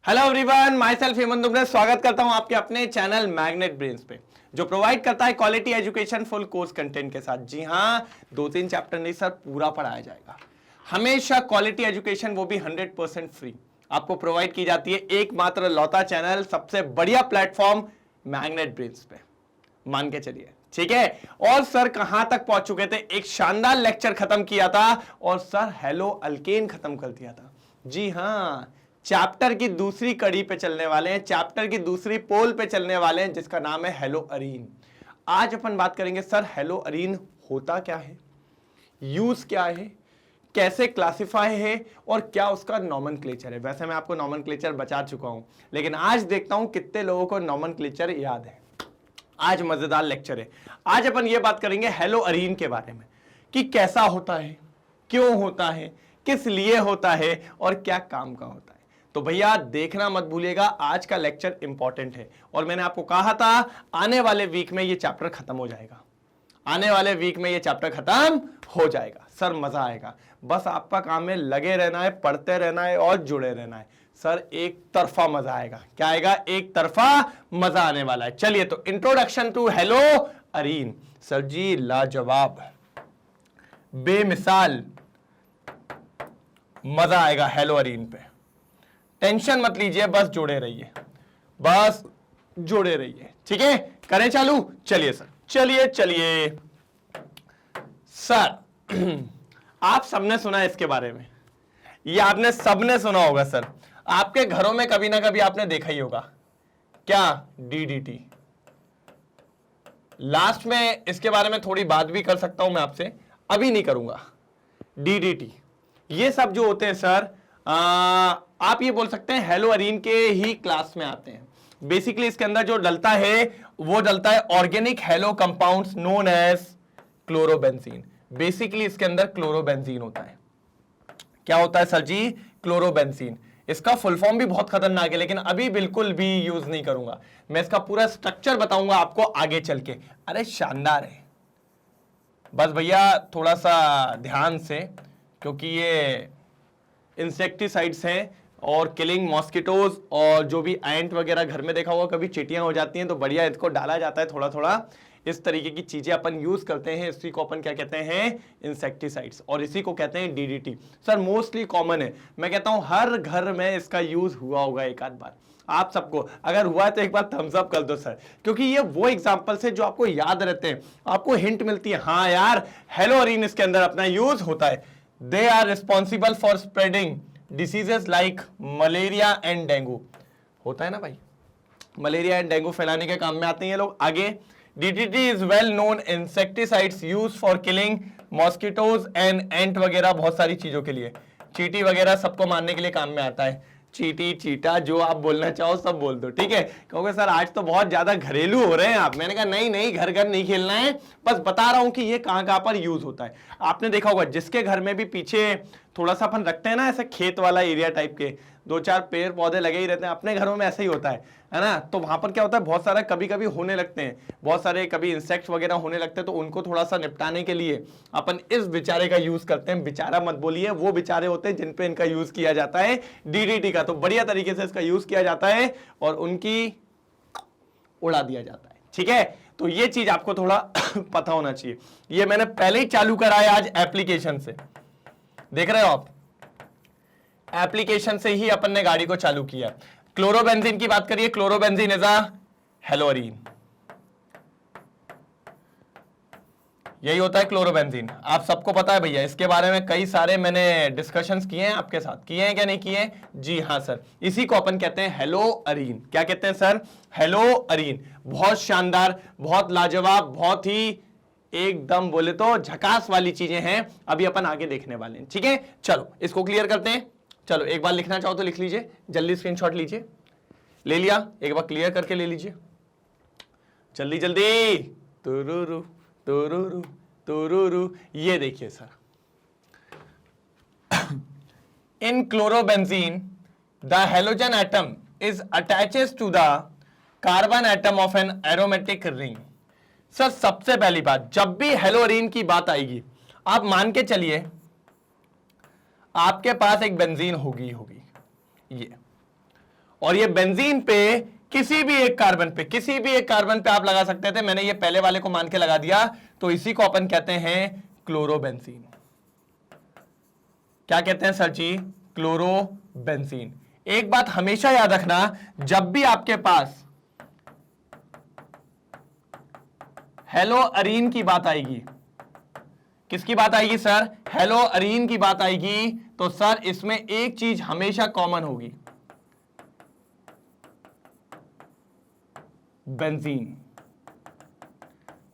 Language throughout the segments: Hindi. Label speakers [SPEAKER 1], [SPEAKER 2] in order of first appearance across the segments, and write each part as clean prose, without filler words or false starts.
[SPEAKER 1] Hello everyone, my self Hemant Dubey स्वागत करता हूं आपके अपने चैनल मैग्नेट ब्रेन्स पे, जो प्रोवाइड करता है quality education full course content के साथ। जी हां, 2-3 चैप्टर नहीं सर, पूरा पढ़ाया जाएगा। हमेशा क्वालिटी एजुकेशन, वो भी 100% फ्री आपको प्रोवाइड की जाती है। एकमात्र लौता चैनल, सबसे बढ़िया प्लेटफॉर्म मैग्नेट ब्रेन्स पे, मान के चलिए, ठीक है। और सर कहां तक पहुंच चुके थे? एक शानदार लेक्चर खत्म किया था और सर हेलो अल्केन खत्म कर दिया था। जी हां, चैप्टर की दूसरी कड़ी पे चलने वाले हैं, चैप्टर की दूसरी पोल पे चलने वाले हैं, जिसका नाम है हेलो अरीन। आज अपन बात करेंगे सर हेलो अरीन होता क्या है, यूज क्या है, कैसे क्लासिफाई है और क्या उसका नॉमेनक्लेचर है। वैसे मैं आपको नॉमेनक्लेचर बचा चुका हूं, लेकिन आज देखता हूं कितने लोगों को नॉमेनक्लेचर याद है। आज मजेदार लेक्चर है। आज अपन ये बात करेंगे हेलो अरीन के बारे में कि कैसा होता है, क्यों होता है, किस लिए होता है और क्या काम का होता है। तो भैया देखना मत भूलिएगा, आज का लेक्चर इंपॉर्टेंट है। और मैंने आपको कहा था आने वाले वीक में ये चैप्टर खत्म हो जाएगा, आने वाले वीक में ये चैप्टर खत्म हो जाएगा। सर मजा आएगा, बस आपका काम में लगे रहना है, पढ़ते रहना है और जुड़े रहना है। सर एक तरफा मजा आएगा। क्या आएगा? एक तरफा मजा आने वाला है। चलिए, तो introduction to haloarene. Sir ji लाजवाब, बेमिसाल मजा आएगा हेलो अरीन पे। टेंशन मत लीजिए, बस जुड़े रहिए, बस जुड़े रहिए, ठीक है। करें चालू? चलिए सर, चलिए सर आप सबने सुना है इसके बारे में, ये आपने सबने सुना होगा सर। आपके घरों में कभी ना कभी आपने देखा ही होगा। क्या? डीडीटी। लास्ट में इसके बारे में थोड़ी बात भी कर सकता हूं मैं आपसे, अभी नहीं करूंगा। डीडीटी ये सब जो होते हैं सर, आप ये बोल सकते हैं हेलो अरीन के ही क्लास में आते हैं। बेसिकली इसके अंदर जो डलता है वो डलता है organic halo compounds known as chlorobenzene. Basically इसके अंदर क्लोरोबेंजीन होता है। क्या होता है सर जी? क्लोरोबेंजीन। इसका फुल फॉर्म भी बहुत खतरनाक है, लेकिन अभी बिल्कुल भी यूज नहीं करूंगा। मैं इसका पूरा स्ट्रक्चर बताऊंगा आपको आगे चल के। अरे शानदार है, बस भैया थोड़ा सा ध्यान से, क्योंकि ये इंसेक्टिसाइड्स हैं और किलिंग मॉस्किटोज, और जो भी एंट वगैरह घर में देखा होगा कभी चींटियां हो जाती हैं, तो बढ़िया इसको डाला जाता है थोड़ा थोड़ा। इस तरीके की चीजें अपन यूज करते हैं, इसी को अपन क्या कहते हैं? इंसेक्टिसाइड्स, और इसी को कहते हैं डीडीटी। सर मोस्टली कॉमन है, मैं कहता हूं हर घर में इसका यूज हुआ होगा एक आध बार। आप सबको अगर हुआ है तो एक बार थम्स अप कर दो सर, क्योंकि ये वो एग्जांपल्स है जो आपको याद रहते हैं, आपको हिंट मिलती है, हाँ यार हेलो अरीन इसके अंदर अपना यूज होता है। They are responsible for spreading diseases like malaria and dengue. होता है ना भाई, मलेरिया एंड डेंगू फैलाने के काम में आते हैं ये लोग। आगे, DDT is well known insecticides use for killing mosquitoes and एंट वगैरह, बहुत सारी चीजों के लिए, चींटी वगैरह सबको मारने के लिए काम में आता है। चींटी, चीटा, जो आप बोलना चाहो सब बोल दो, ठीक है। क्योंकि सर आज तो बहुत ज्यादा घरेलू हो रहे हैं आप। मैंने कहा नहीं घर घर नहीं खेलना है, बस बता रहा हूं कि ये कहां पर यूज होता है। आपने देखा होगा जिसके घर में भी पीछे थोड़ा सा अपन रखते हैं ना ऐसे खेत वाला एरिया टाइप के, 2-4 पेड़ पौधे लगे ही रहते हैं, अपने घरों में ऐसे ही होता है ना। तो वहां पर क्या होता है, बहुत सारा कभी कभी होने लगते हैं, बहुत सारे कभी इंसेक्ट वगैरह होने लगते हैं, तो उनको थोड़ा सा निपटाने के लिए अपन इस बेचारे का यूज करते हैं। बेचारा मत बोलिए, वो बेचारे होते हैं जिन पे इनका यूज किया जाता है डीडीटी का। तो बढ़िया तरीके से इसका यूज किया जाता है और उनकी उड़ा दिया जाता है, ठीक है। तो ये चीज आपको थोड़ा पता होना चाहिए। ये मैंने पहले ही चालू करा है आज एप्लीकेशन से, देख रहे हो आप, एप्लीकेशन से ही अपन ने गाड़ी को चालू किया। क्लोरोबेंजीन की बात करिए, chlorobenzene is a hello Areen. यही होता है क्लोरोबेंजीन, आप सबको पता है भैया। इसके बारे में कई सारे मैंने डिस्कशंस किए हैं आपके साथ, किए हैं क्या नहीं किए? जी हाँ सर, इसी को अपन कहते हैं हेलो अरीन। क्या कहते हैं सर? हेलो अरीन। बहुत शानदार, बहुत लाजवाब, बहुत ही एकदम बोले तो झकास वाली चीजें हैं, अभी अपन आगे देखने वाले हैं, ठीक है। चलो इसको क्लियर करते हैं। चलो एक बार लिखना चाहो तो लिख लीजिए, जल्दी स्क्रीनशॉट लीजिए। ले लिया? एक बार क्लियर करके ले लीजिए, जल्दी जल्दी। तुरुरु तुरुरु तुरुरु। ये देखिए sir, in chlorobenzene the halogen atom is attaches to the carbon atom of an aromatic ring. Sir सबसे पहली बात, जब भी हेलो अरीन की बात आएगी, आप मान के चलिए आपके पास एक बेंजीन होगी ये, और ये बेंजीन पे किसी भी एक कार्बन पे आप लगा सकते थे। मैंने ये पहले वाले को मान के लगा दिया, तो इसी को अपन कहते हैं क्लोरोबेंजीन। क्या कहते हैं सर जी? क्लोरोबेंजीन। एक बात हमेशा याद रखना, जब भी आपके पास हेलोअरीन की बात आएगी, किसकी बात आएगी सर? हेलोअरीन की बात आएगी, तो सर इसमें एक चीज हमेशा कॉमन होगी, बेंजीन।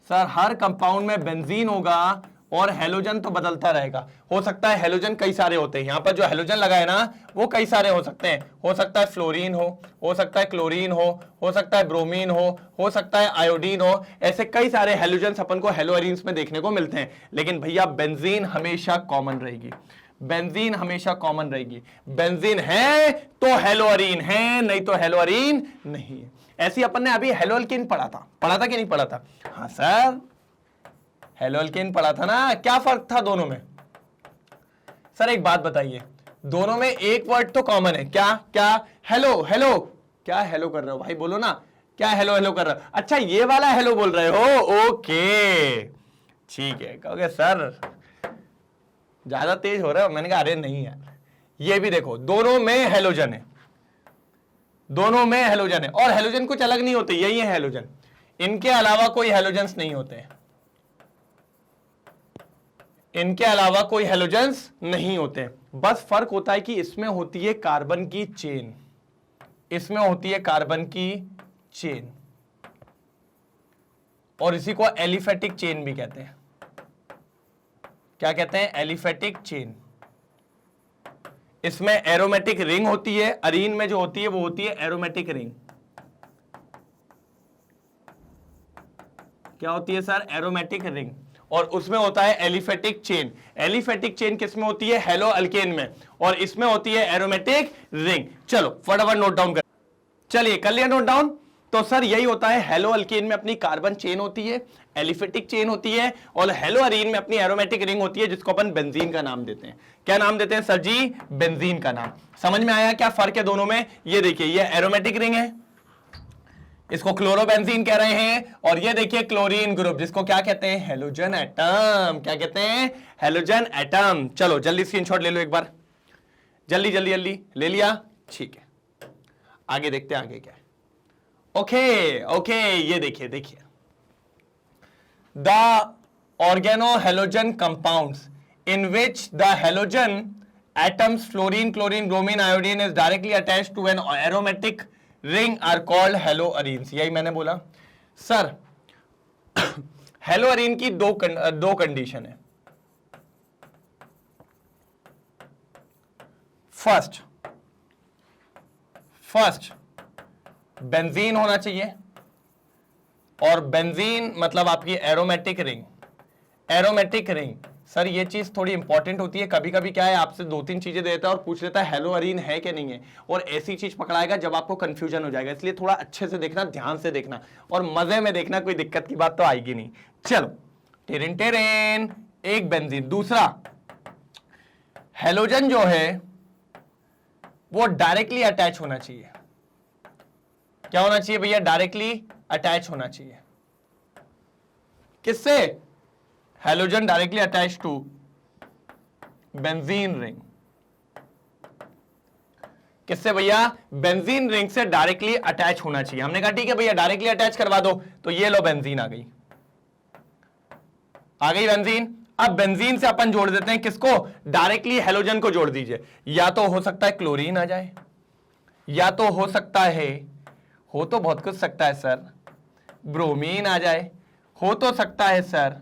[SPEAKER 1] सर हर कंपाउंड में बेंजीन होगा और हेलोजन तो बदलता रहेगा। हो सकता है हेलोजन कई सारे होते हैं, यहां पर जो हेलोजन लगा है ना वो कई सारे हो सकते हैं। हो सकता है फ्लोरीन हो सकता है क्लोरीन हो सकता है ब्रोमीन हो सकता है आयोडीन हो। ऐसे कई सारे हेलोजन्स अपन को हेलोअरीन्स में देखने को मिलते हैं, लेकिन भैया बेंजीन हमेशा कॉमन रहेगी। बेंजीन हमेशा कॉमन रहेगी। बेंजीन है तो हेलोअरीन है, नहीं तो हेलोअरीन नहीं है। ऐसी अपन ने अभी हेलोअल्केन पढ़ा था कि नहीं पढ़ा था? हाँ सर, हेलोअल्केन पढ़ा था ना। क्या फर्क था दोनों में? सर एक बात बताइए, दोनों में एक वर्ड तो कॉमन है। क्या क्या? हेलो। हेलो क्या हेलो कर रहे हो भाई? बोलो ना, क्या हेलो हेलो कर रहे हो? अच्छा ये वाला हेलो बोल रहे हो, ओके ठीक है। कहोगे सर ज्यादा तेज हो रहा है। मैंने कहा अरे नहीं यार, ये भी देखो दोनों में हेलोजन है, दोनों में हेलोजन है। और हेलोजन कुछ अलग नहीं होते, यही है हेलोजन, इनके अलावा कोई हेलोजन्स नहीं होते, इनके अलावा कोई हेलोजन्स नहीं होते। बस फर्क होता है कि इसमें होती है कार्बन की चेन, इसमें होती है कार्बन की चेन, और इसी को एलिफेटिक चेन भी कहते हैं। क्या कहते हैं? Aliphatic chain. इसमें एरोमेटिक रिंग होती है, अरीन में जो होती है वो होती है एरोमेटिक रिंग। क्या होती है सर? Aromatic ring. और उसमें होता है एलिफेटिक चेन। एलिफेटिक चेन किसमें होती है? हेलोअल्केन में, और इसमें होती है एरोमेटिक रिंग। चलो फटाफट नोट डाउन कर, चलिए कर लिया नोट डाउन। तो सर यही होता है, हेलोअल्केन में अपनी कार्बन चेन होती है, एलिफेटिक चेन होती है, और हेलोअरीन में अपनी एरोमेटिक रिंग होती है, जिसको अपन बेंजीन का नाम देते हैं। क्या नाम देते हैं सर जी? बेंजीन का नाम। समझ में आया क्या फर्क है दोनों में? ये देखिए ये एरोमेटिक रिंग है, इसको क्लोरोबेंजीन कह रहे हैं, और ये देखिए क्लोरीन ग्रुप, जिसको क्या कहते हैं? Halogen atom. क्या कहते हैं? Halogen atom. चलो जल्दी स्क्रीनशॉट ले लो एक बार, जल्दी जल्दी जल्दी ले लिया, ठीक है। आगे देखते हैं आगे क्या है। ओके ओके, ये देखिए देखिए, the organo halogen compounds in which the halogen atoms fluorine chlorine bromine iodine is directly attached to an aromatic ring are called haloarenes. यही मैंने बोला सर। हेलोअरीन की दो कंडीशन है। फर्स्ट बेंजीन होना चाहिए, और बेंजीन मतलब आपकी aromatic ring. Aromatic ring sir ये चीज थोड़ी इंपॉर्टेंट होती है। कभी कभी क्या है, आपसे दो तीन चीजें देता है और पूछ लेता है हेलोअरीन है कि नहीं है, और ऐसी चीज पकड़ाएगा जब आपको कंफ्यूजन हो जाएगा। इसलिए थोड़ा अच्छे से देखना, ध्यान से देखना, और मजे में देखना, कोई दिक्कत की बात तो आएगी नहीं। चलो टेरेन टेरेन, एक बेंजीन। दूसरा, हेलोजन जो है वो डायरेक्टली अटैच होना चाहिए। क्या होना चाहिए भैया? डायरेक्टली अटैच होना चाहिए। किससे? Halogen directly attach to benzene ring. किससे भैया? बेंजीन रिंग से डायरेक्टली अटैच होना चाहिए। हमने कहा ठीक है भैया डायरेक्टली अटैच करवा दो, तो ये लो बेंजीन आ गई, आ गई बेंजीन। अब बेंजीन से अपन जोड़ देते हैं किसको? डायरेक्टली हेलोजन को जोड़ दीजिए। या तो हो सकता है क्लोरीन आ जाए, या तो हो सकता है, हो तो बहुत कुछ सकता है सर, ब्रोमीन आ जाए, हो तो सकता है सर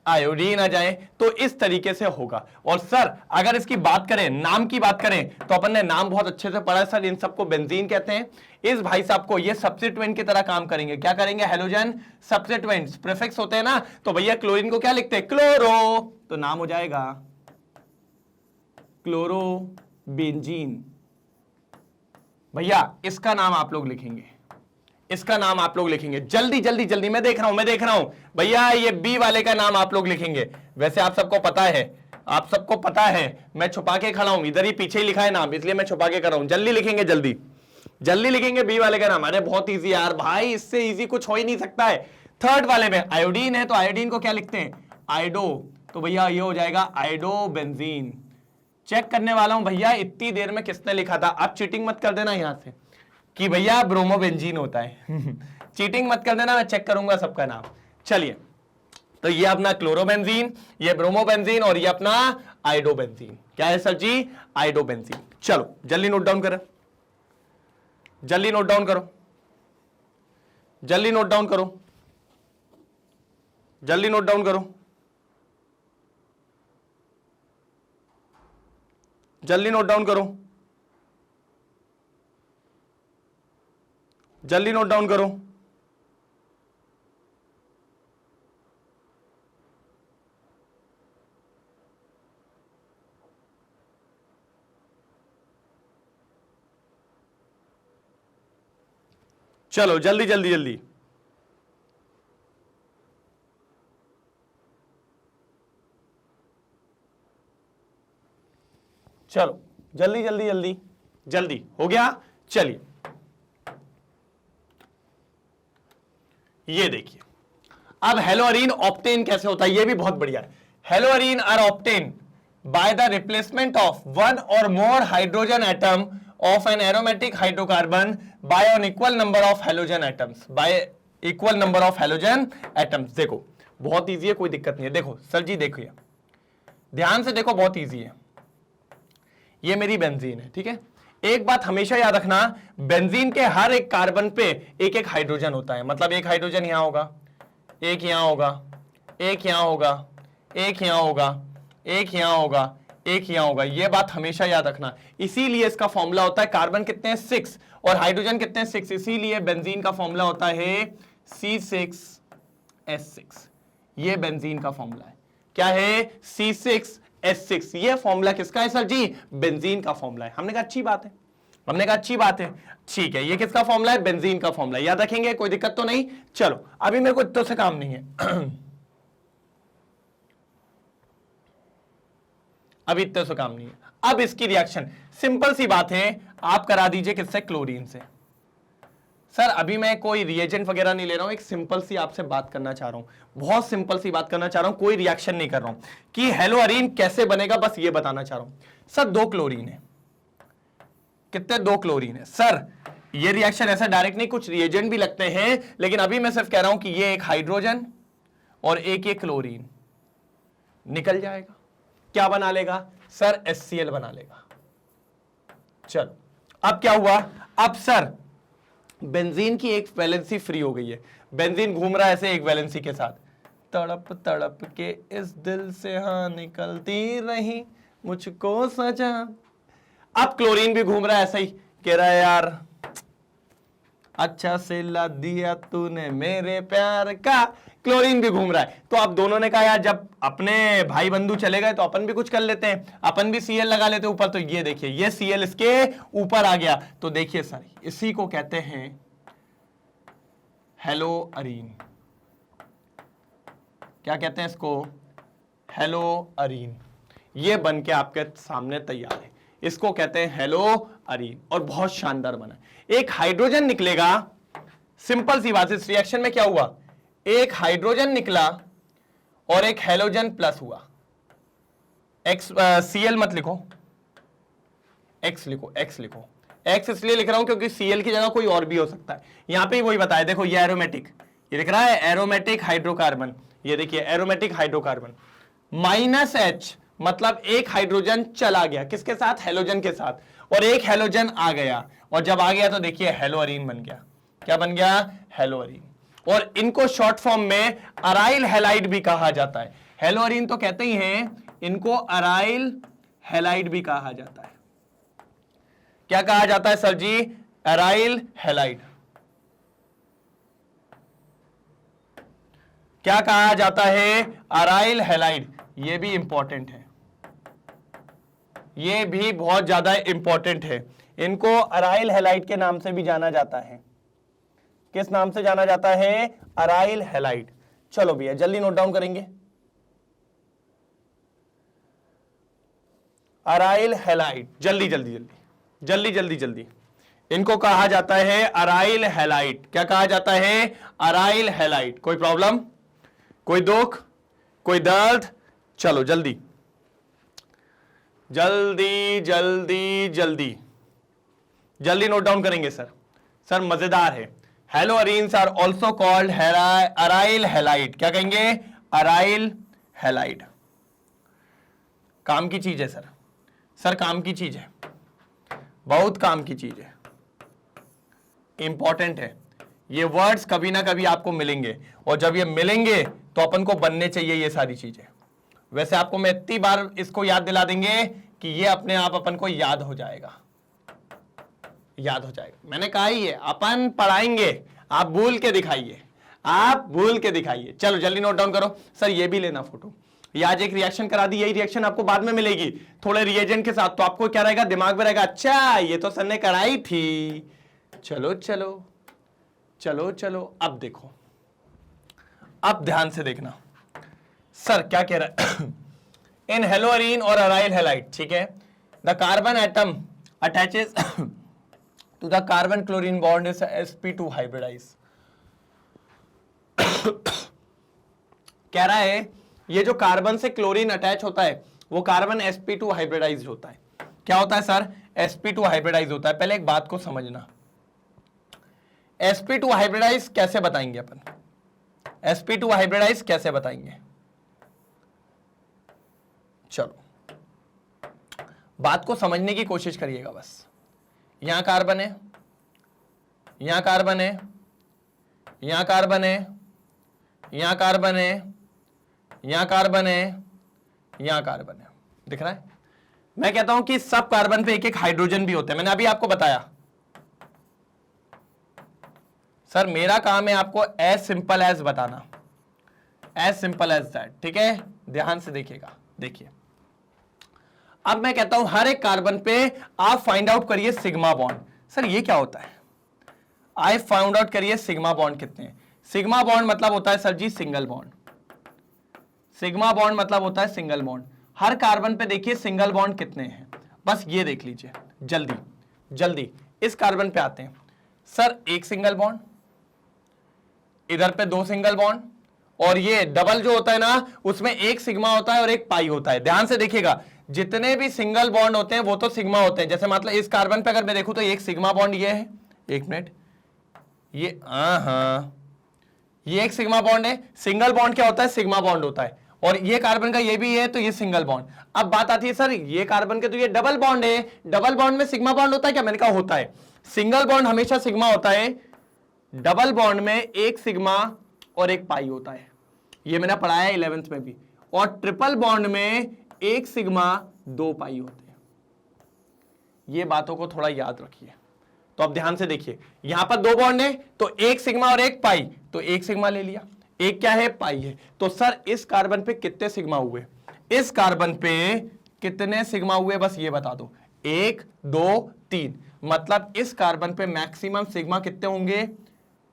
[SPEAKER 1] आयोडीन आ जाए। तो इस तरीके से होगा। और सर अगर इसकी बात करें, नाम की बात करें, तो अपन ने नाम बहुत अच्छे से पढ़ा है सर। इन सबको बेंजीन कहते हैं। इस भाई साहब को ये सब्स्टिट्यूएंट की तरह काम करेंगे। क्या करेंगे? Halogen substituents. प्रीफिक्स होते हैं ना, तो भैया क्लोरीन को क्या लिखते हैं? क्लोरो, तो नाम हो जाएगा क्लोरोबेंजीन। भैया इसका नाम आप लोग लिखेंगे, इसका नाम आप लोग लिखेंगे। जल्दी जल्दी जल्दी, मैं देख रहा हूं भैया, ये बी वाले का नाम आप लोग लिखेंगे। वैसे आप सबको पता है आप सबको पता है मैं छुपा के खड़ा हूं, इधर ही पीछे ही लिखा है नाम, इसलिए मैं छुपा के कर रहा हूं। जल्दी लिखेंगे, जल्दी जल्दी लिखेंगे बी वाले का नाम। अरे बहुत इजी यार भाई, इससे इजी कुछ हो ही नहीं सकता है। थर्ड वाले में आयोडीन है तो आयोडीन को क्या लिखते हैं, आयोडो, तो भैया ये हो जाएगा आयोडोबेंजीन। चेक करने वाला हूं भैया इतनी देर में किसने लिखा था। आप चीटिंग मत कर देना यहां से कि भैया ब्रोमोबेंजीन होता है चीटिंग मत कर देना, मैं चेक करूंगा सबका नाम। चलिए, तो ये अपना क्लोरोबेंजीन, ये ब्रोमोबेंजीन और ये अपना आयोडोबेंजीन। क्या है सर जी, आयोडोबेंजीन। चलो जल्दी नोट डाउन करो, जल्दी नोट डाउन करो, जल्दी नोट डाउन करो, जल्दी नोट डाउन करो, जल्दी नोट डाउन करो, जल्दी नोट डाउन करो। चलो जल्दी जल्दी जल्दी, चलो जल्दी जल्दी जल्दी जल्दी, हो गया। चलिए ये देखिए, अब हेलोअरीन ऑप्टेन कैसे होता है, ये भी बहुत बढ़िया है। Haloarene are obtain by the replacement of one और more hydrogen atom of an aromatic hydrocarbon by an equal number of halogen atoms, by equal number of halogen atoms। देखो बहुत इजी है, कोई दिक्कत नहीं है। देखो सर जी, देखिए ध्यान से देखो, बहुत इजी है। ये मेरी बेंजीन है, ठीक है। एक बात हमेशा याद रखना, बेंजीन के हर एक कार्बन पे एक एक हाइड्रोजन होता है। मतलब एक हाइड्रोजन यहां होगा, एक यहां होगा, एक यहां होगा, एक यहां होगा, एक यहां होगा, एक यहां होगा। ये बात हमेशा याद रखना। इसीलिए इसका फॉर्मूला होता है, कार्बन कितने हैं 6 और हाइड्रोजन कितने हैं 6, इसीलिए बेंजीन का फॉर्मूला होता है C6H6। ये बेंजीन का फॉर्मूला है। क्या है, C6H6। ये फॉर्मूला किसका है सर जी, बेंजीन का फॉर्मूला है। हमने कहा अच्छी बात है, हमने कहा अच्छी बात है, ठीक है। ये किसका फॉर्मूला है, बेंजीन का फॉर्मूला। याद रखेंगे, कोई दिक्कत तो नहीं। चलो अभी मेरे को इतना से काम नहीं है अभी इतने से काम नहीं है। अब इसकी रिएक्शन सिंपल सी बात है, आप करा दीजिए किससे, क्लोरीन से। सर अभी मैं कोई रिएजेंट वगैरह नहीं ले रहा हूं, एक सिंपल सी आपसे बात करना चाह रहा हूं, बहुत सिंपल सी बात करना चाह रहा हूं, कोई रिएक्शन नहीं कर रहा हूं कि हेलोअरीन कैसे बनेगा, बस ये बताना चाह रहा हूं। सर 2 क्लोरीन है, कितने, 2 क्लोरीन है। सर ये रिएक्शन ऐसा डायरेक्ट नहीं, कुछ रिएजेंट भी लगते हैं, लेकिन अभी मैं सिर्फ कह रहा हूं कि ये एक हाइड्रोजन और एक ये क्लोरीन निकल जाएगा, क्या बना लेगा सर, HCl बना लेगा। चलो अब क्या हुआ, अब सर बेंजीन की एक वैलेंसी फ्री हो गई है, बेंजीन घूम रहा है ऐसे एक वैलेंसी के साथ, तड़प तड़प के इस दिल से हाँ निकलती रही मुझको सजा। अब क्लोरीन भी घूम रहा है ऐसा ही, कह रहा है यार अच्छा सिला दिया तूने मेरे प्यार का। क्लोरीन भी घूम रहा है। तो अब दोनों ने कहा यार जब अपने भाई बंधु चले गए तो अपन भी कुछ कर लेते हैं, अपन भी Cl लगा लेते हैं ऊपर। तो ये देखिए, ये Cl इसके ऊपर आ गया। तो देखिए सर, इसी को कहते हैं हेलोअरीन। क्या कहते हैं इसको, हेलोअरीन। ये बन के आपके सामने तैयार है, इसको कहते हैं हेलोअरीन और बहुत शानदार बना। एक हाइड्रोजन निकलेगा, सिंपल सी बात है। इस रिएक्शन में क्या हुआ, एक हाइड्रोजन निकला और एक हेलोजन प्लस हुआ। Cl मत लिखो, X लिखो, X लिखो। X इसलिए लिख रहा हूं क्योंकि Cl की जगह कोई और भी हो सकता है। यहां पे वही बताया, देखो ये एरोमेटिक, ये लिख रहा है एरोमेटिक हाइड्रोकार्बन। ये देखिए एरोमेटिक हाइड्रोकार्बन, -H मतलब एक हाइड्रोजन चला गया, किसके साथ, हेलोजन के साथ, और एक हेलोजन आ गया, और जब आ गया तो देखिए हेलोअरीन बन गया। क्या बन गया, हेलोअरीन। और इनको शॉर्ट फॉर्म में अराइल हैलाइड भी कहा जाता है। हेलोअरीन तो कहते ही हैं, इनको अराइल हैलाइड भी कहा जाता है। क्या कहा जाता है सर जी, अराइल हैलाइड। क्या कहा जाता है, अराइल हैलाइड। ये भी इंपॉर्टेंट है, ये भी बहुत ज्यादा इंपॉर्टेंट है। इनको अराइल हैलाइड के नाम से भी जाना जाता है। किस नाम से जाना जाता है, अराइल हैलाइड। चलो भैया जल्दी नोट डाउन करेंगे। अराइल हैलाइड, जल्दी जल्दी जल्दी जल्दी जल्दी जल्दी, इनको कहा जाता है अराइल हैलाइड। क्या कहा जाता है? Aryl halide. कोई प्रॉब्लम, कोई दुख, कोई दर्द? चलो जल्दी जल्दी जल्दी जल्दी जल्दी नोट डाउन करेंगे सर। सर मजेदार है। Haloarenes are also called aryl halide. क्या कहेंगे? Aryl halide. काम की चीज है सर। सर काम की चीज है, बहुत काम की चीज है, इंपॉर्टेंट है। ये वर्ड्स कभी ना कभी आपको मिलेंगे, और जब ये मिलेंगे तो अपन को बनने चाहिए ये सारी चीजें। वैसे आपको मैं इतनी बार इसको याद दिला देंगे कि ये अपने आप अपन को याद हो जाएगा, याद हो जाएगा। मैंने कहा ही है अपन पढ़ाएंगे, आप भूल के दिखाइए, आप भूल के दिखाइए। चलो जल्दी नोट डाउन करो। सर ये भी लेना फोटो, ये आज एक रिएक्शन करा दी, यही रिएक्शन आपको बाद में मिलेगी थोड़े रिएजेंट के साथ, तो आपको क्या रहेगा? दिमाग में रहेगा, अच्छा ये तो सर ने कराई थी। चलो चलो चलो चलो, अब देखो, अब ध्यान से देखना। सर क्या कह रहा है? इन हेलोअरीन और अराइल हैलाइड, ठीक है, the carbon atom attaches to the carbon chlorine bond is sp2 hybridize. कह रहा है ये जो कार्बन से क्लोरीन अटैच होता है वो कार्बन sp2 हाइब्रिडाइज होता है। क्या होता है सर? sp2 हाइब्रिडाइज होता है। पहले एक बात को समझना, sp2 हाइब्रिडाइज कैसे बताएंगे अपन? sp2 हाइब्रिडाइज कैसे बताएंगे? चलो बात को समझने की कोशिश करिएगा बस। यहां कार्बन है, यहां कार्बन है, यहां कार्बन है, यहां कार्बन है, यहां कार्बन है, यहां कार्बन है, दिख रहा है? मैं कहता हूं कि सब कार्बन पे एक एक हाइड्रोजन भी होते हैं। मैंने अभी आपको बताया सर, मेरा काम है आपको एज सिंपल एज बताना, एज सिंपल एज दैट, ठीक है? ध्यान से देखिएगा। देखिए अब मैं कहता हूं हर एक कार्बन पे आप फाइंड आउट करिए सिग्मा बॉन्ड। सर ये क्या होता है? आई फाइंड आउट करिए सिग्मा बॉन्ड कितने हैं। सिग्मा बॉन्ड मतलब होता है सर जी सिंगल बॉन्ड। सिग्मा बॉन्ड मतलब होता है सिंगल बॉन्ड। हर कार्बन पे देखिए सिंगल बॉन्ड कितने हैं, बस ये देख लीजिए। जल्दी जल्दी इस कार्बन पे आते हैं। सर एक सिंगल बॉन्ड, इधर पे दो सिंगल बॉन्ड, और ये डबल जो होता है ना उसमें एक सिग्मा होता है और एक पाई होता है। ध्यान से देखिएगा, जितने भी सिंगल बॉन्ड होते हैं वो तो सिग्मा होते हैं। जैसे मतलब इस कार्बन पे अगर मैं देखूं तो एक सिग्मा बॉन्ड ये है, एक मिनट, ये हाँ ये एक सिग्मा बॉन्ड है। सिंगल बॉन्ड क्या होता है? सिग्मा बॉन्ड होता है। और ये कार्बन का ये भी है तो ये सिंगल बॉन्ड। अब बात आती है सर ये कार्बन के तो ये डबल बॉन्ड है, डबल बॉन्ड में सिग्मा बॉन्ड होता है क्या? मैंने कहा होता है। सिंगल बॉन्ड हमेशा सिग्मा होता है, डबल बॉन्ड में एक सिग्मा और एक पाई होता है, ये मैंने पढ़ाया 11th में भी। और ट्रिपल बॉन्ड में एक सिग्मा दो पाई होते हैं। ये बातों को थोड़ा याद रखिए। तो अब ध्यान से देखिए, यहां पर दो बॉन्ड है तो एक सिग्मा और एक पाई, तो एक सिग्मा ले लिया, एक क्या है? पाई है। तो सर इस कार्बन पे कितने सिग्मा हुए? इस कार्बन पे कितने सिग्मा हुए बस ये बता दो। 1 2 3, मतलब इस कार्बन पे मैक्सिमम सिग्मा कितने होंगे?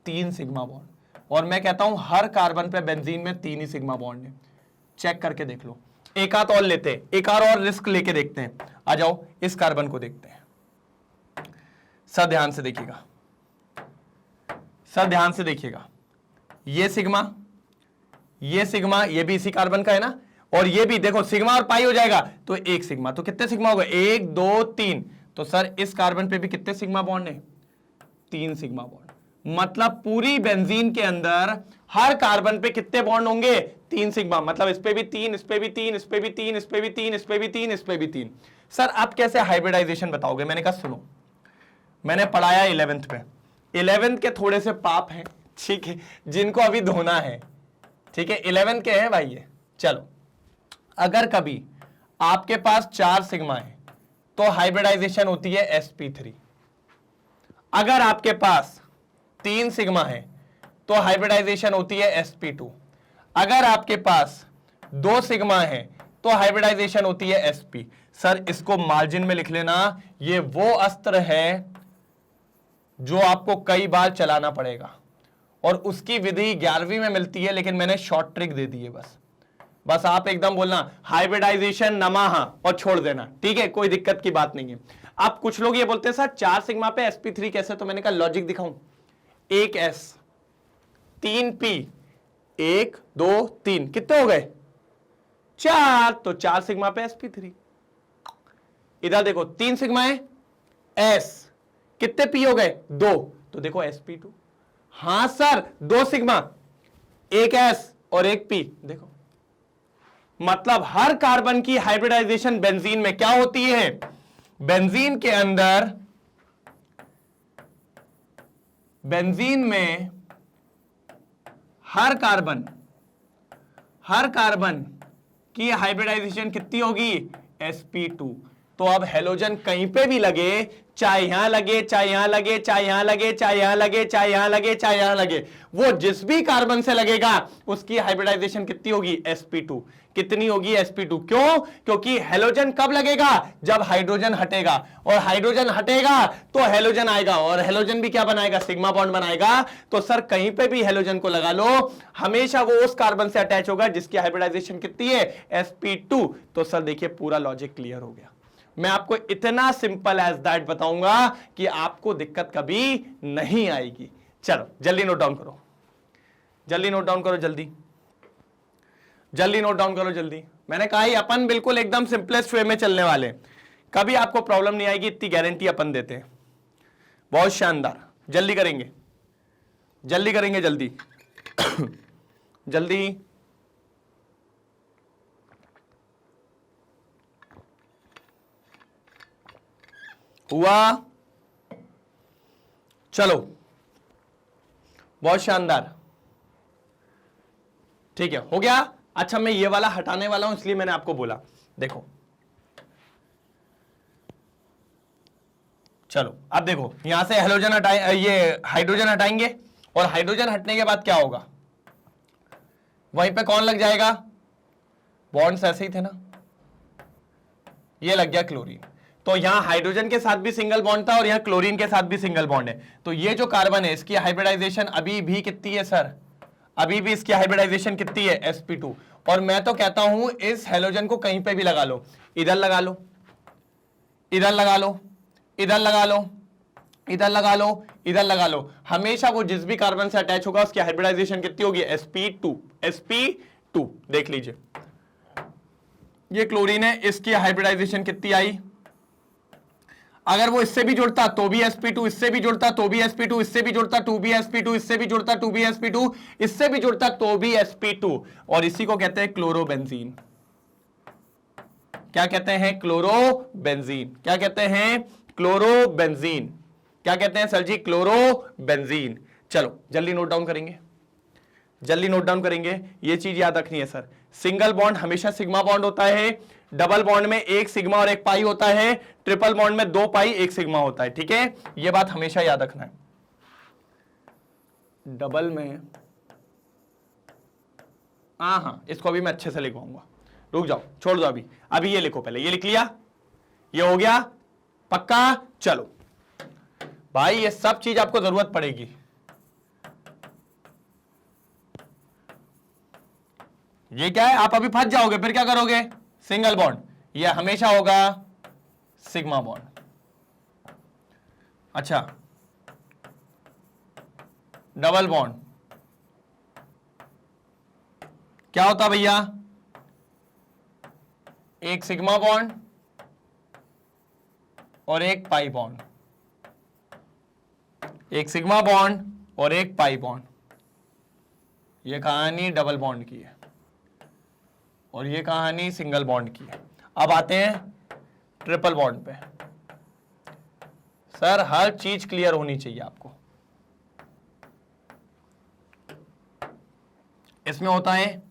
[SPEAKER 1] 3 सिग्मा बॉन्ड। और मैं कहता हूं हर कार्बन पे बेंजीन में 3 ही सिग्मा बॉन्ड है। चेक करके देख लो। एक आध और लेते हैं, एक और रिस्क लेके देखते हैं। आ जाओ इस कार्बन को देखते हैं। सर ध्यान से देखिएगा, सर ध्यान से देखिएगा, ये सिग्मा, ये सिग्मा, ये भी इसी कार्बन का है ना, और ये भी देखो सिग्मा और पाई हो जाएगा तो एक सिग्मा, तो कितने सिग्मा हो गए? 1 2 3। तो सर इस कार्बन पे भी कितने सिग्मा बॉन्ड है? 3 सिग्मा बॉन्ड। मतलब पूरी बेंजीन के अंदर हर कार्बन पे कितने बॉन्ड होंगे? 3 सिग्मा। मतलब इस पे भी 3, इस पे भी 3, इस पे भी 3, इस पे भी 3, इस पे भी 3, इस पे भी 3। सर आप कैसे हाइब्रिडाइजेशन बताओगे? मैंने कहा सुनो, मैंने पढ़ाया 11th में। 11th के थोड़े से पाप हैं, ठीक है, जिनको अभी धोना है, ठीक है, 11th के हैं भाई ये। चलो अगर कभी आपके पास 4 सिग्मा है तो हाइब्रिडाइजेशन होती है sp3। अगर आपके पास 3 सिग्मा है तो हाइब्रिडाइजेशन होती है sp2। अगर आपके पास 2 सिग्मा है तो हाइब्रिडाइजेशन होती है sp। सर इसको मार्जिन में लिख लेना, ये वो अस्त्र है जो आपको कई बार चलाना पड़ेगा, और उसकी विधि 11वीं में मिलती है, लेकिन मैंने शॉर्ट ट्रिक दे दी है बस। बस आप एकदम बोलना हाइब्रिडाइजेशन नमः और छोड़ देना, ठीक है, कोई दिक्कत की बात नहीं है। अब कुछ लोग ये बोलते हैं सर 4 सिग्मा पे sp3 कैसे, तो मैंने कहा लॉजिक दिखाऊं, 1 s 3 p 1 2 3 कितने हो गए 4, तो 4 सिग्मा पे sp3। इधर देखो 3 सिग्मा है s, कितने p हो गए 2, तो देखो sp2। हां सर 2 सिग्मा 1 s और 1 p, देखो मतलब हर कार्बन की हाइब्रिडाइजेशन बेंजीन में क्या होती है, बेंजीन के अंदर, बेंजीन में हर कार्बन की हाइब्रिडाइजेशन कितनी होगी sp2। तो अब हेलोजन कहीं पे भी लगे, चाहे यहां लगे, चाहे यहां लगे, चाहे यहां लगे, चाहे यहां लगे, चाहे यहां लगे, चाहे यहां लगे, वो जिस भी कार्बन से लगेगा उसकी हाइब्रिडाइजेशन कितनी होगी sp2। कितनी होगी sp2, क्यों, क्योंकि हेलोजन कब लगेगा, जब हाइड्रोजन हटेगा, और हाइड्रोजन हटेगा तो हेलोजन आएगा, और हेलोजन भी क्या बनाएगा, सिग्मा बॉन्ड बनाएगा। तो सर कहीं पे भी हेलोजन को लगा लो, हमेशा वो उस कार्बन से अटैच होगा जिसकी हाइब्रिडाइजेशन कितनी है sp2। तो सर देखिए पूरा लॉजिक क्लियर हो गया। मैं आपको इतना सिंपल एज दैट बताऊंगा कि आपको दिक्कत कभी नहीं आएगी। चलो जल्दी नोट डाउन करो, जल्दी नोट डाउन करो, जल्दी जल्दी नोट डाउन करो जल्दी। मैंने कहा ही अपन बिल्कुल एकदम सिंपलेस्ट वे में चलने वाले, कभी आपको प्रॉब्लम नहीं आएगी, इतनी गारंटी अपन देते हैं। बहुत शानदार, जल्दी करेंगे, जल्दी करेंगे, जल्दी जल्दी। हुआ, चलो बहुत शानदार, ठीक है, हो गया। अच्छा मैं ये वाला हटाने वाला हूं, इसलिए मैंने आपको बोला, देखो चलो अब देखो यहां से हेलोजन हटाए, ये हाइड्रोजन हटाएंगे, और हाइड्रोजन हटने के बाद क्या होगा, वहीं पे कौन लग जाएगा, बॉन्ड्स ऐसे ही थे ना, ये लग गया क्लोरीन। तो यहां हाइड्रोजन के साथ भी सिंगल बॉन्ड था और यहां क्लोरीन के साथ भी सिंगल बॉन्ड है। तो ये जो कार्बन है इसकी हाइब्रिडाइजेशन अभी भी कितनी है सर, अभी भी इसकी हाइब्रिडाइजेशन कितनी है sp2। और मैं तो कहता हूं इस हेलोजन को कहीं पे भी लगा लो, इधर लगा लो, इधर लगा लो, इधर लगा लो, इधर लगा लो, इधर लगा लो, हमेशा वो जिस भी कार्बन से अटैच होगा उसकी हाइब्रिडाइजेशन कितनी होगी sp2। sp2 देख लीजिए, ये क्लोरीन है, इसकी हाइब्रिडाइजेशन कितनी आई, अगर वो इससे भी जुड़ता तो भी sp2, इससे भी जुड़ता तो भी sp2, इससे भी जुड़ता तो भी sp2, इससे भी जुड़ता तो भी sp2, इससे भी जुड़ता तो भी sp2। और इसी को कहते हैं क्लोरोबेंजीन। क्या कहते हैं, क्लोरोबेंजीन। क्या कहते हैं, क्लोरोबेंजीन। क्या कहते हैं सर जी, क्लोरोबेंजीन। चलो जल्दी नोट डाउन करेंगे, जल्दी नोट डाउन करेंगे। ये चीज याद रखनी है सर, सिंगल बॉन्ड हमेशा सिग्मा बॉन्ड होता है, डबल बॉन्ड में 1 सिग्मा और 1 पाई होता है, ट्रिपल बॉन्ड में 2 पाई 1 सिग्मा होता है, ठीक है, ये बात हमेशा याद रखना है। डबल में हाँ, इसको अभी मैं अच्छे से लिखवाऊंगा, रुक जाओ, छोड़ दो अभी, अभी ये लिखो, पहले ये लिख लिया, ये हो गया पक्का। चलो भाई ये सब चीज आपको जरूरत पड़ेगी। ये क्या है, आप अभी फंस जाओगे, फिर क्या करोगे, सिंगल बॉन्ड, ये हमेशा होगा सिग्मा बॉन्ड। अच्छा डबल बॉन्ड क्या होता भैया, 1 सिग्मा बॉन्ड और 1 पाई बॉन्ड, 1 सिग्मा बॉन्ड और 1 पाई बॉन्ड। ये कहानी डबल बॉन्ड की है और ये कहानी सिंगल बॉन्ड की है। अब आते हैं ट्रिपल बॉन्ड पे। सर हर चीज क्लियर होनी चाहिए आपको। इसमें होता है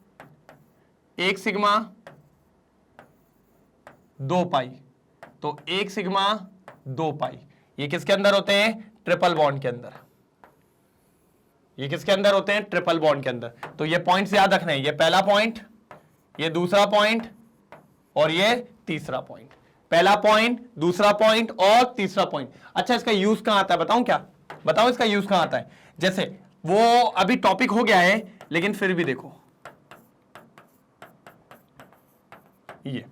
[SPEAKER 1] 1 सिग्मा 2 पाई, तो 1 सिग्मा 2 पाई, ये किसके अंदर होते हैं, ट्रिपल बॉन्ड के अंदर। ये किसके अंदर होते हैं, ट्रिपल बॉन्ड के अंदर। तो ये पॉइंट्स याद रखना है, ये पहला पॉइंट, ये दूसरा पॉइंट और ये तीसरा पॉइंट। पहला पॉइंट, दूसरा पॉइंट और तीसरा पॉइंट। अच्छा इसका यूज कहां आता है, बताऊं क्या, बताओ इसका यूज कहां आता है। जैसे वो अभी टॉपिक हो गया है लेकिन फिर भी देखो, ये।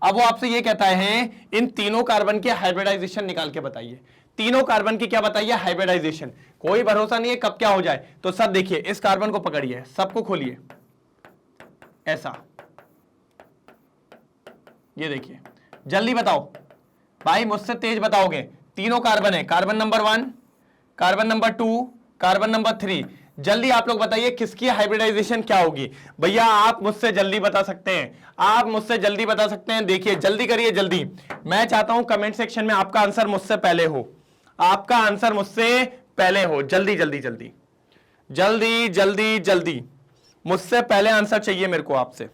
[SPEAKER 1] अब वो आपसे ये कहता है इन तीनों कार्बन के हाइब्रिडाइजेशन निकाल के बताइए, तीनों कार्बन की क्या बताइए, हाइब्रिडाइजेशन। कोई भरोसा नहीं है कब क्या हो जाए। तो सर देखिए, इस कार्बन को पकड़िए, सबको खोलिए ऐसा, ये देखिए, जल्दी बताओ भाई, मुझसे तेज बताओगे। तीनों कार्बन है, carbon number 1, carbon number 2, carbon number 3। जल्दी आप लोग बताइए किसकी हाइब्रिडाइजेशन क्या होगी। भैया आप मुझसे जल्दी बता सकते हैं, आप मुझसे जल्दी बता सकते हैं। देखिए जल्दी करिए, जल्दी। मैं चाहता हूं कमेंट सेक्शन में आपका आंसर मुझसे पहले हो, आपका आंसर मुझसे पहले हो। जल्दी जल्दी जल्दी जल्दी जल्दी जल्दी, मुझसे पहले आंसर चाहिए मेरे को आपसे।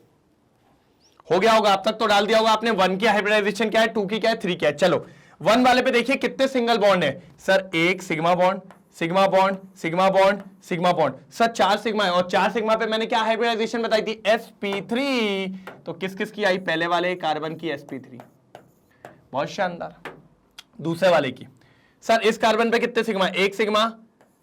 [SPEAKER 1] हो गया होगा, अब तक तो डाल दिया होगा आपने। 1 की हाइब्रिडाइजेशन क्या है, 2 की क्या है, 3 क्या है। चलो 1 वाले पे देखिए कितने सिंगल बॉन्ड है। सर एक sigma bond, sigma bond, sigma bond, sigma bond. Sir 4 sigma है, और 4 सिग्मा पे मैंने क्या हाइब्रिडाइजेशन बताई थी, sp3। तो किस किस की आई, पहले वाले कार्बन की sp3। बहुत शानदार। दूसरे वाले की, सर इस कार्बन पे कितने सिग्मा, 1 सिग्मा,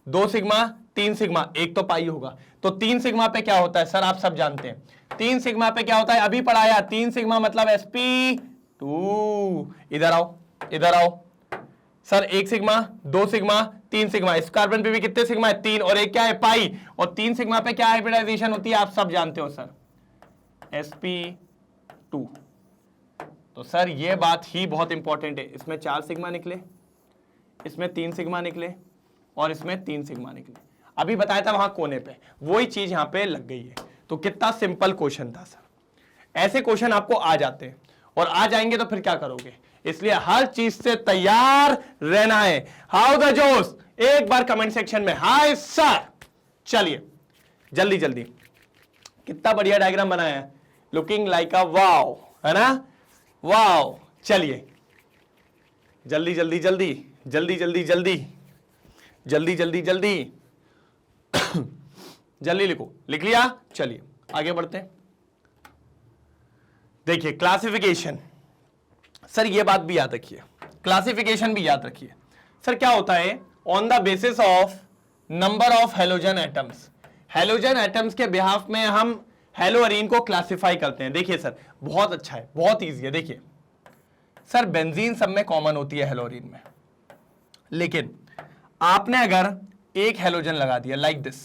[SPEAKER 1] 2 सिग्मा, 3 सिग्मा, एक तो पाई होगा। तो 3 सिग्मा पे क्या होता है सर, आप सब जानते हैं 3 सिग्मा पे क्या होता है, अभी पढ़ाया। 3 सिग्मा मतलब sp2। इधर आओ, इधर आओ। Sir 1 sigma, 2 sigma, 3 sigma. इस कार्बन पे भी कितने सिग्मा है, 3, और एक क्या है, पाई। और 3 सिग्मा पे क्या हाइब्रिडाइजेशन होती है, आप सब जानते हो सर, sp2। तो सर ये बात ही बहुत इंपॉर्टेंट है। इसमें 4 सिग्मा निकले, इसमें 3 सिग्मा निकले, और इसमें 3 सिग्मा निकले। अभी बताया था वहां कोने पे, वही चीज यहां पे लग गई है। तो कितना सिंपल क्वेश्चन था सर। ऐसे क्वेश्चन आपको आ जाते हैं, और आ जाएंगे तो फिर क्या करोगे। इसलिए हर चीज से तैयार रहना है। हाउ द जोश, एक बार कमेंट सेक्शन में हाय सर। चलिए जल्दी जल्दी, कितना बढ़िया डायग्राम बनाया है, लुकिंग लाइक अ वाव, है ना, वाव। चलिए जल्दी जल्दी जल्दी जल्दी जल्दी जल्दी जल्दी जल्दी जल्दी जल्दी लिखो, लिख लिया। चलिए आगे बढ़ते हैं। देखिए क्लासिफिकेशन, सर ये बात भी याद रखिए, क्लासिफिकेशन भी याद रखिए। सर क्या होता है, on the basis of number of halogen atoms, halogen atoms के बिहाफ में हम हेलोअरीन को क्लासिफाई करते हैं। देखिए सर बहुत अच्छा है, बहुत ईजी है। देखिए सर बेंजीन सब में कॉमन होती है हेलोअरीन में, लेकिन आपने अगर एक हेलोजन लगा दिया लाइक दिस,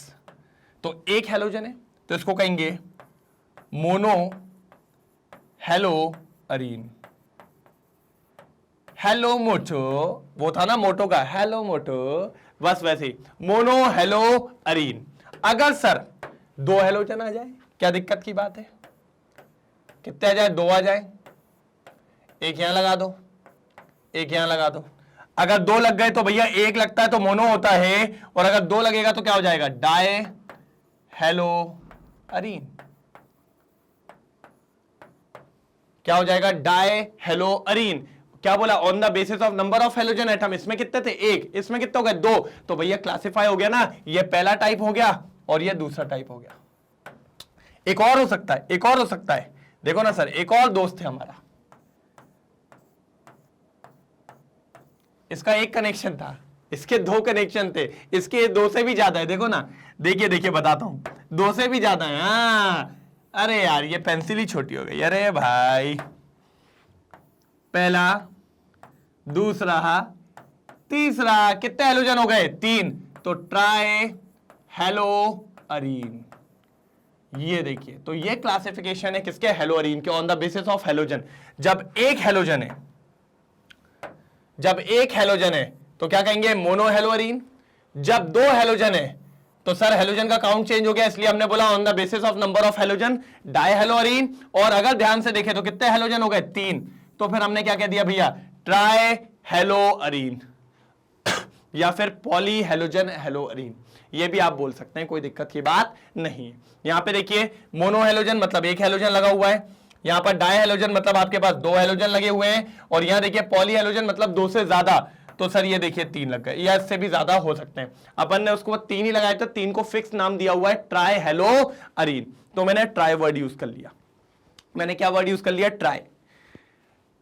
[SPEAKER 1] तो एक हेलोजन है तो इसको कहेंगे मोनो हेलोअरीन। हेलो मोटो, वो था ना मोटो का, हेलो मोटो, बस वैसे ही मोनो हेलोअरीन। अगर सर 2 हेलोजन आ जाए, क्या दिक्कत की बात है, कितने आ जाए, 2 आ जाए, एक यहां लगा दो, एक यहां लगा दो। अगर 2 लग गए तो भैया 1 लगता है तो मोनो होता है, और अगर 2 लगेगा तो क्या हो जाएगा, डाई हेलोअरीन। क्या हो जाएगा, डाई हेलोअरीन। क्या बोला, on the basis of number of halogen atom. इसमें कितने थे, 1, इसमें कितने हो गए, 2। तो भैया क्लासिफाई हो गया ना, ये पहला टाइप हो गया और ये दूसरा टाइप हो गया। एक और हो सकता है, एक और हो सकता है। देखो ना सर, एक और दोस्त है हमारा, इसका एक कनेक्शन था, इसके 2 कनेक्शन थे, इसके 2 से भी ज्यादा है। देखो ना, देखिए देखिए बताता हूं, 2 से भी ज्यादा है। हाँ अरे यार ये पेंसिल ही छोटी हो गई। अरे भाई, पहला, दूसरा, तीसरा, कितने हेलोजन हो गए, 3। तो ट्राई हेलोअरीन। ये देखिए, तो ये क्लासिफिकेशन है किसके, हेलोअरीन के, on the basis of halogen. जब एक हेलोजन है, जब एक हेलोजन है तो क्या कहेंगे, मोनो हेलोअरीन। जब 2 हेलोजन है तो सर हेलोजन का काउंट चेंज हो गया, इसलिए हमने बोला on the basis of number of halogen, di haloarene. और अगर ध्यान से देखें तो कितने हेलोजन हो गए, 3। तो फिर हमने क्या कह दिया भैया, ट्राई हेलोअरीन या फिर पॉली हेलोजन हेलोअरीन, ये भी आप बोल सकते हैं, कोई दिक्कत की बात नहीं है। यहां पे देखिए मोनो हेलोजन मतलब 1 हेलोजन लगा हुआ है, यहां पर डाई हेलोजन मतलब आपके पास 2 हेलोजन लगे हुए हैं, और यहां देखिए पॉली हेलोजन मतलब 2 से ज्यादा। तो सर ये देखिए 3 लग गए, या इससे भी ज्यादा हो सकते हैं। अपन ने उसको 3 ही लगाए, तो 3 को फिक्स नाम दिया हुआ है ट्राई हेलोअरीन। तो मैंने ट्राई वर्ड यूज कर लिया, मैंने क्या वर्ड यूज कर लिया, ट्राई।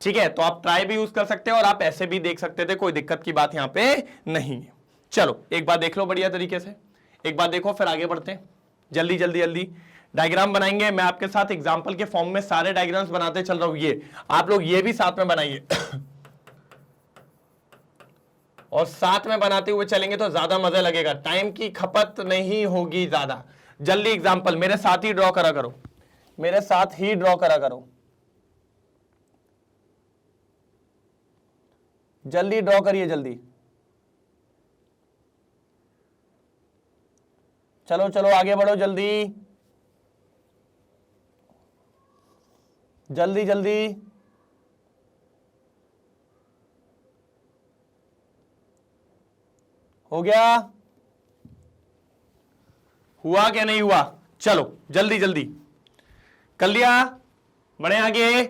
[SPEAKER 1] ठीक है, तो आप ट्राई भी यूज कर सकते हैं और आप ऐसे भी देख सकते थे, कोई दिक्कत की बात यहां पे नहीं है। चलो एक बार देख लो बढ़िया तरीके से, एक बार देखो फिर आगे बढ़ते हैं। जल्दी जल्दी जल्दी डायग्राम बनाएंगे, मैं आपके साथ एग्जांपल के फॉर्म में सारे डायग्राम्स बनाते चल रहा हूं। ये आप लोग ये भी साथ में बनाइए और साथ में बनाते हुए चलेंगे तो ज्यादा मजा लगेगा, टाइम की खपत नहीं होगी ज्यादा। जल्दी एग्जांपल मेरे साथ ही ड्रॉ करा करो, मेरे साथ ही ड्रॉ करा करो, जल्दी ड्रॉ करिए जल्दी। चलो चलो आगे बढ़ो जल्दी जल्दी जल्दी। हो गया? हुआ क्या नहीं हुआ? चलो जल्दी जल्दी कर लिया, बढ़े आगे।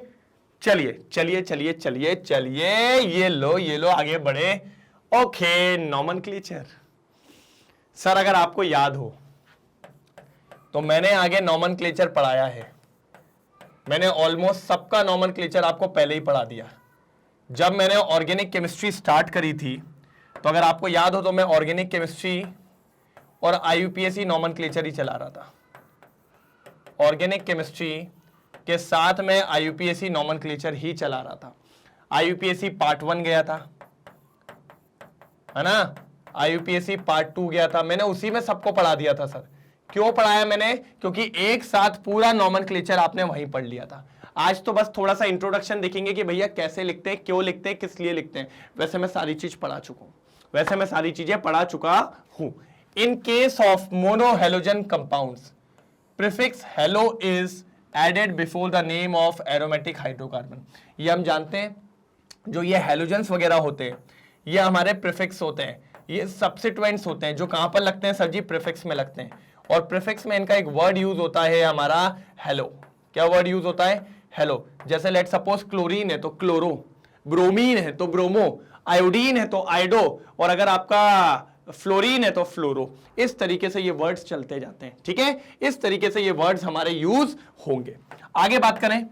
[SPEAKER 1] चलिए चलिए चलिए चलिए चलिए, ये लो आगे बढ़े। Okay, nomenclature. सर अगर आपको याद हो तो मैंने आगे नॉमेनक्लेचर पढ़ाया है, मैंने ऑलमोस्ट सबका नॉमेनक्लेचर आपको पहले ही पढ़ा दिया। जब मैंने ऑर्गेनिक केमिस्ट्री स्टार्ट करी थी तो अगर आपको याद हो तो मैं ऑर्गेनिक केमिस्ट्री और आईयूपीएसी नॉमेनक्लेचर ही चला रहा था। ऑर्गेनिक केमिस्ट्री के साथ में आईयूपीएसी नॉमेनक्लेचर ही चला रहा था। आईयूपीएसी पार्ट 1 गया था, है ना, आईयूपीएसी पार्ट 2 गया था, मैंने उसी में सबको पढ़ा दिया था। सर क्यों पढ़ाया मैंने? क्योंकि एक साथ पूरा नॉमेनक्लेचर आपने वहीं पढ़ लिया था। आज तो बस थोड़ा सा इंट्रोडक्शन देखेंगे कि भैया कैसे लिखते हैं, क्यों लिखते हैं, किस लिए लिखते हैं। वैसे मैं सारी चीज पढ़ा चुका हूं, वैसे मैं सारी चीजें पढ़ा चुका हूं। In case of monohalogen compounds, prefix halo is added before the name of aromatic hydrocarbon. ये हम जानते हैं, जो ये हेलोजेंस वगैरह होते हैं ये हमारे प्रीफिक्स होते हैं, ये सब्स्टिट्यूएंट्स होते हैं जो कहां पर लगते हैं सर जी? प्रीफिक्स में लगते हैं। और प्रीफिक्स में इनका एक वर्ड यूज होता है हमारा हेलो। क्या वर्ड यूज होता है? हेलो। जैसे लेट सपोज क्लोरीन है तो क्लोरो, ब्रोमीन है तो ब्रोमो, आयोडीन है तो आइडो, और अगर आपका फ्लोरीन है तो फ्लोरो। इस तरीके से ये वर्ड्स चलते जाते हैं, ठीक है? इस तरीके से ये वर्ड्स हमारे यूज होंगे। आगे बात करें,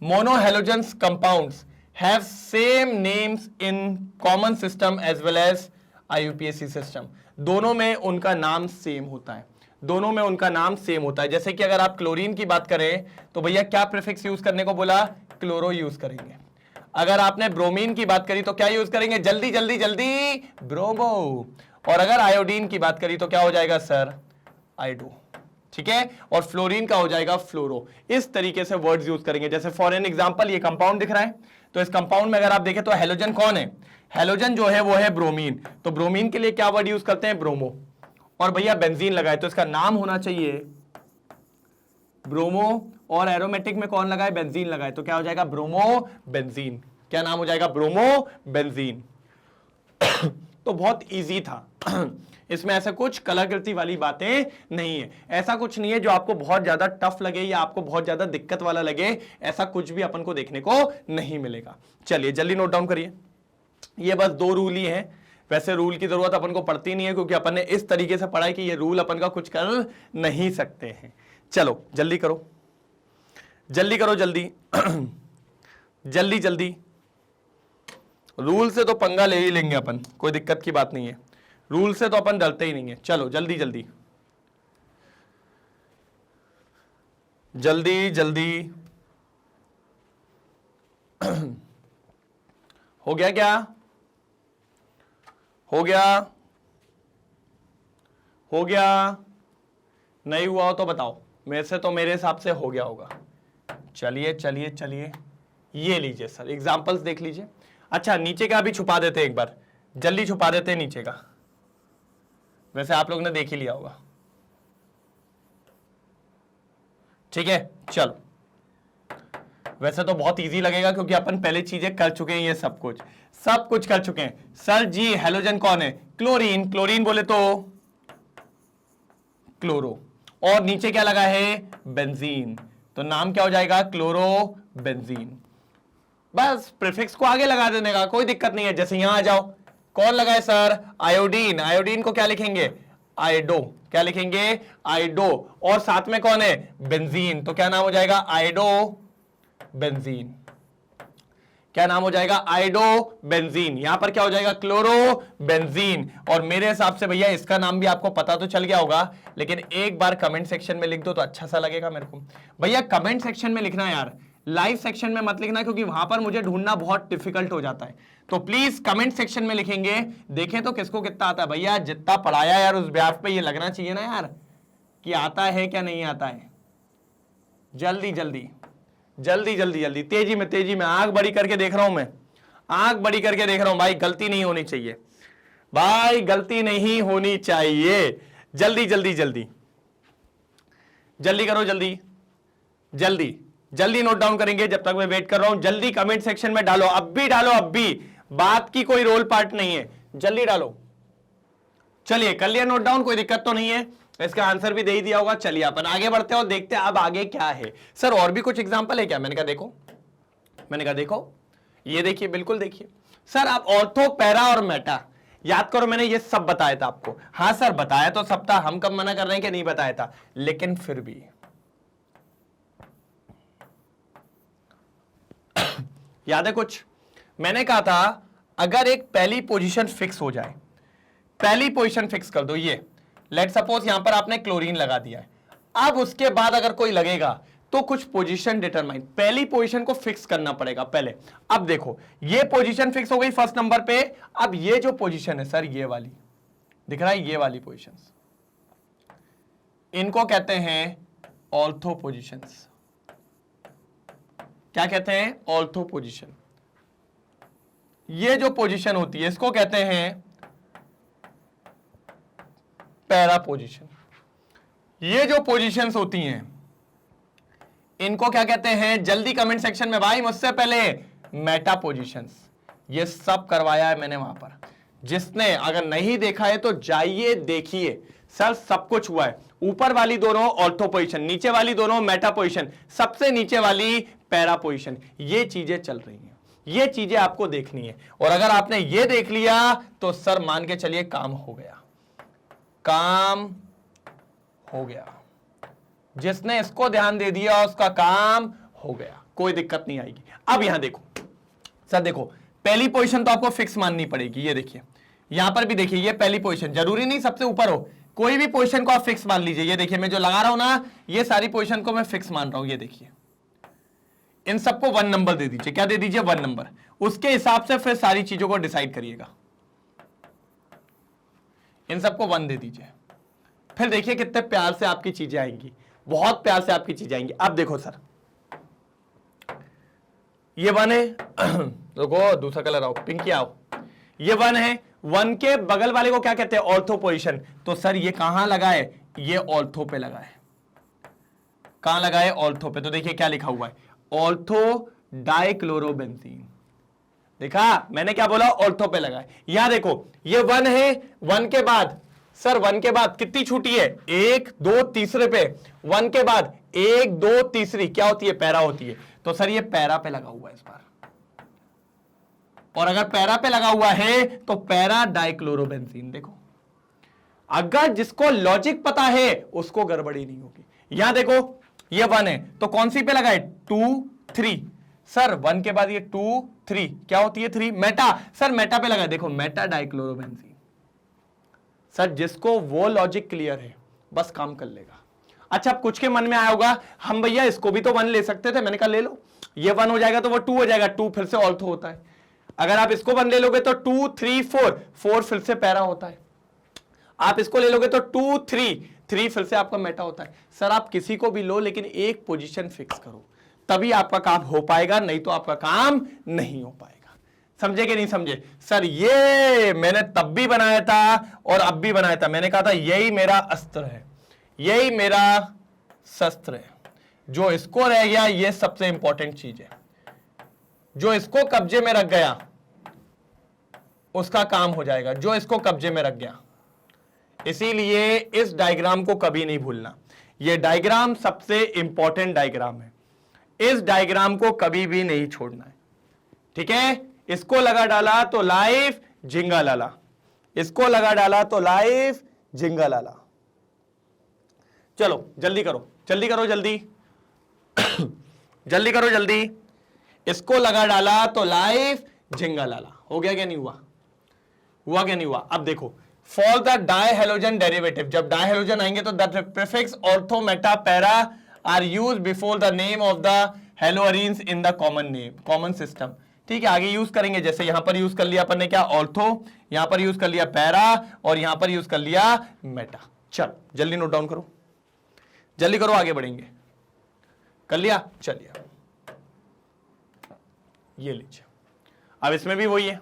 [SPEAKER 1] monohalogens compounds have same names in common system as well as IUPAC system. दोनों में उनका नाम सेम होता है, दोनों में उनका नाम सेम होता है। जैसे कि अगर आप क्लोरीन की बात करें तो भैया क्या प्रीफिक्स यूज करने को बोला? क्लोरो यूज करेंगे। अगर आपने ब्रोमीन की बात करी तो क्या यूज करेंगे? जल्दी जल्दी जल्दी, ब्रोमो। और अगर आयोडीन की बात करी तो क्या हो जाएगा सर? आइडो, ठीक है? और फ्लोरीन का हो जाएगा फ्लोरो। इस तरीके से वर्ड्स यूज करेंगे। जैसे फॉर एन एग्जांपल ये कंपाउंड दिख रहा है, तो इस कंपाउंड में अगर आप देखें तो हेलोजन कौन है? हेलोजन जो है वो है ब्रोमीन, तो ब्रोमीन के लिए क्या वर्ड यूज करते हैं? ब्रोमो। और भैया बेंजीन लगाए तो इसका नाम होना चाहिए ब्रोमो, और एरोमेटिक में कौन लगाए? बेंजीन लगाए, तो क्या हो जाएगा? Bromo benzene. क्या नाम हो जाएगा? Bromo benzene. तो बहुत इजी था इसमें ऐसा कुछ कलाकृति वाली बातें नहीं है, ऐसा कुछ नहीं है जो आपको बहुत ज्यादा टफ लगे या आपको बहुत ज्यादा दिक्कत वाला लगे, ऐसा कुछ भी अपन को देखने को नहीं मिलेगा। चलिए जल्दी नोट डाउन करिए, ये बस 2 रूल ही हैं। वैसे रूल की जरूरत अपन को पड़ती नहीं है क्योंकि अपन ने इस तरीके से पढ़ा है कि ये रूल अपन का कुछ कर नहीं सकते हैं। चलो जल्दी करो जल्दी करो जल्दी जल्दी जल्दी। रूल से तो पंगा ले ही लेंगे अपन, कोई दिक्कत की बात नहीं है, रूल से तो अपन डरते ही नहीं है। चलो जल्दी जल्दी जल्दी जल्दी हो गया क्या? हो गया? हो गया? नहीं हुआ हो तो बताओ, मेरे से तो मेरे हिसाब से हो गया होगा। चलिए चलिए चलिए, ये लीजिए सर एग्जांपल्स देख लीजिए। अच्छा नीचे का भी छुपा देते हैं, एक बार जल्दी छुपा देते हैं नीचे का, वैसे आप लोग ने देख ही लिया होगा, ठीक है? चलो वैसे तो बहुत इजी लगेगा क्योंकि अपन पहले चीजें कर चुके हैं, ये सब कुछ कर चुके हैं। सर जी हेलोजन कौन है? क्लोरीन, क्लोरीन बोले तो क्लोरो, और नीचे क्या लगा है? बेंजीन, तो नाम क्या हो जाएगा? Chloro benzene. बस प्रीफिक्स को आगे लगा देने का, कोई दिक्कत नहीं है। जैसे यहां आ जाओ, कौन लगा है सर? आयोडीन, आयोडीन को क्या लिखेंगे? आइडो। क्या लिखेंगे? आइडो। और साथ में कौन है? बेंजीन, तो क्या नाम हो जाएगा? आइडो बेंजीन। क्या नाम हो जाएगा, आइडोबेंजीन। यहां पर क्या हो जाएगा, क्लोरोबेंजीन। और मेरे हिसाब से भैया इसका नाम भी आपको पता तो चल गया होगा, लेकिन एक बार कमेंट सेक्शन में लिख दो तो अच्छा सा लगेगा मेरे को। भैया कमेंट सेक्शन में लिखना यार, लाइव सेक्शन में मत लिखना, क्योंकि वहां पर मुझे ढूंढना बहुत डिफिकल्ट हो जाता है। तो प्लीज कमेंट सेक्शन में लिखेंगे, देखें तो किसको कितना आता है। भैया जितना पढ़ाया यार उस ब्याज पे ये लगना चाहिए ना यार कि आता है क्या नहीं आता है। जल्दी जल्दी जल्दी जल्दी जल्दी, तेजी में आंख बड़ी करके देख रहा हूं मैं, आंख बड़ी करके देख रहा हूं भाई, गलती नहीं होनी चाहिए भाई, गलती नहीं होनी चाहिए। जल्दी जल्दी जल्दी जल्दी करो, जल्दी जल्दी जल्दी नोट डाउन करेंगे जब तक मैं वेट कर रहा हूं। जल्दी कमेंट सेक्शन में डालो, अब भी डालो, अब भी, बात की कोई रोल पार्ट नहीं है, जल्दी डालो। चलिए कर लिया नोट डाउन, कोई दिक्कत तो नहीं है, इसका आंसर भी दे ही दिया होगा। चलिए अपन आगे बढ़ते हैं और देखते हैं अब आगे क्या है। सर और भी कुछ एग्जांपल है क्या? मैंने कहा देखो, मैंने कहा देखो, ये देखिए, बिल्कुल देखिए सर। आप ऑर्थो, पैरा और मेटा याद करो, मैंने ये सब बताया था आपको। हाँ सर बताया तो सब था, हम कब मना कर रहे हैं कि नहीं बताया था, लेकिन फिर भी याद है कुछ? मैंने कहा था अगर एक पहली पोजीशन फिक्स हो जाए, पहली पोजीशन फिक्स कर दो, ये लेट सपोज यहां पर आपने क्लोरीन लगा दिया है, अब उसके बाद अगर कोई लगेगा तो कुछ पोजीशन डिटरमाइन, पहली पोजीशन को फिक्स करना पड़ेगा पहले। अब देखो ये पोजीशन फिक्स हो गई फर्स्ट नंबर पे, अब ये जो पोजीशन है सर, ये वाली दिख रहा है, ये वाली पोजीशन, इनको कहते हैं ऑर्थो पोजीशंस। क्या कहते हैं? Ortho position. ये जो पोजीशन होती है इसको कहते हैं पैरा पोजीशन। ये जो पोजीशंस होती हैं इनको क्या कहते हैं? जल्दी कमेंट सेक्शन में भाई मुझसे पहले, मेटा पोजीशंस। ये सब करवाया है मैंने वहां पर, जिसने अगर नहीं देखा है तो जाइए देखिए, सर सब कुछ हुआ है। ऊपर वाली दोनों ऑर्थो पोजीशन, नीचे वाली दोनों मेटा पोजीशन, सबसे नीचे वाली पैरा पोजीशन। ये चीजें चल रही हैं, ये चीजें आपको देखनी है। और अगर आपने ये देख लिया तो सर मान के चलिए काम हो गया, काम हो गया। जिसने इसको ध्यान दे दिया उसका काम हो गया, कोई दिक्कत नहीं आएगी। अब यहां देखो सर, देखो पहली पोजीशन तो आपको फिक्स माननी पड़ेगी। ये देखिए यहां पर भी देखिए, ये पहली पोजीशन, जरूरी नहीं सबसे ऊपर हो, कोई भी पोजीशन को आप फिक्स मान लीजिए। ये देखिए मैं जो लगा रहा हूं ना, ये सारी पोजीशन को मैं फिक्स मान रहा हूं। ये देखिए इन सबको 1 नंबर दे दीजिए। क्या दे दीजिए? 1 नंबर। उसके हिसाब से फिर सारी चीजों को डिसाइड करिएगा। इन सबको 1 दे दीजिए, फिर देखिए कितने प्यार से आपकी चीजें आएंगी, बहुत प्यार से आपकी चीजें आएंगी। अब देखो सर, ये 1 है, देखो दूसरा कलर आओ, पिंकी आओ, ये 1 है। 1 के बगल वाले को क्या कहते हैं? Ortho position. तो सर ये कहां लगा है? ये ऑर्थो पे लगा है। कहां लगा है? ऑर्थो पे। तो देखिए क्या लिखा हुआ है, ऑर्थो डाइक्लोरोबेंजीन। देखा मैंने क्या बोला? ऑर्थो पे लगा है। यहां देखो ये 1 है, 1 के बाद सर, 1 के बाद कितनी छूटी है? 1 2 तीसरे पे, 1 के बाद 1 2 तीसरी क्या होती है? पैरा होती है। तो सर ये पैरा पे लगा हुआ है इस बार, और अगर पैरा पे लगा हुआ है तो पैरा डाइक्लोरोबेंजीन। देखो अगर जिसको लॉजिक पता है उसको गड़बड़ी नहीं होगी। यहां देखो ये 1 है तो कौन सी पे लगा है? 2 3। सर 1 के बाद ये 2 3 क्या होती है? 3 मेटा। सर मेटा पे लगा है, देखो मेटा डाइक्लोरोबेंजीन। सर जिसको वो लॉजिक क्लियर है बस काम कर लेगा। अच्छा अब कुछ के मन में आया होगा, हम भैया इसको भी तो 1 ले सकते थे। मैंने कहा ले लो, ये 1 हो जाएगा तो वो 2 हो जाएगा, 2 फिर से ऑर्थो होता है। अगर आप इसको 1 ले लोगे तो 2 3 4, 4 फिर से पैरा होता है। आप इसको ले लोगे तो 2 3, 3 फिर से आपका मेटा होता है। सर आप किसी को भी लो, लेकिन एक पोजीशन फिक्स करो, तभी आपका काम हो पाएगा, नहीं तो आपका काम नहीं हो पाएगा। समझे कि नहीं समझे? सर ये मैंने तब भी बनाया था और अब भी बनाया था। मैंने कहा था यही मेरा अस्त्र है, यही मेरा शस्त्र है। जो इसको रह गया ये सबसे इंपॉर्टेंट चीज है, जो इसको कब्जे में रख गया उसका काम हो जाएगा, जो इसको कब्जे में रख गया। इसीलिए इस डायग्राम को कभी नहीं भूलना, यह डायग्राम सबसे इंपॉर्टेंट डायग्राम है, इस डायग्राम को कभी भी नहीं छोड़ना है। ठीक है, इसको लगा डाला तो लाइफ झिंगा लाला, इसको लगा डाला तो लाइफ झिंगा लाला। चलो जल्दी करो, जल्दी करो, जल्दी जल्दी करो, जल्दी। इसको लगा डाला तो लाइफ झिंगा लाला। हो गया क्या नहीं हुआ? हुआ क्या नहीं हुआ? अब देखो, फॉर द डायहेलोजन डेरिवेटिव, जब डायहेलोजन आएंगे तो the prefix ortho meta para are use before the name of the haloarenes in the common system. ठीक है, आगे यूज करेंगे, जैसे यहां पर यूज कर लिया अपन ने क्या, ऑर्थो, यहां पर यूज कर लिया पैरा, और यहां पर यूज कर लिया मेटा। चलो जल्दी नोट डाउन करो, जल्दी करो, आगे बढ़ेंगे। कर लिया? चलिए ये लीजिए। अब इसमें भी वही है,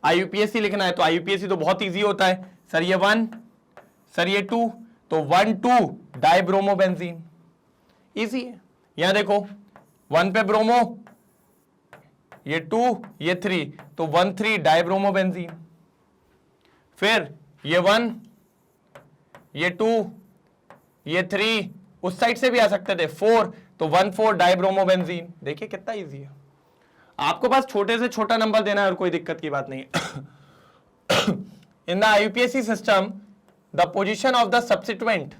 [SPEAKER 1] आईयूपीएसी लिखना है, तो आईयूपीएसी तो बहुत इजी होता है सर, ये 1, सर ये 2, तो 1,2 डाइब्रोमोबेंजीन, इजी है। यहां देखो 1 पे ब्रोमो, ये 2, ये 3, तो 1,3 डाइब्रोमोबेंजीन। फिर ये 1, ये 2, ये 3, उस साइड से भी आ सकते थे 4, तो 1,4 डाइब्रोमोबेंजीन। देखिए कितना इजी है। आपको पास छोटे से छोटा नंबर देना है और कोई दिक्कत की बात नहीं है। In the IUPAC system the position of the substituent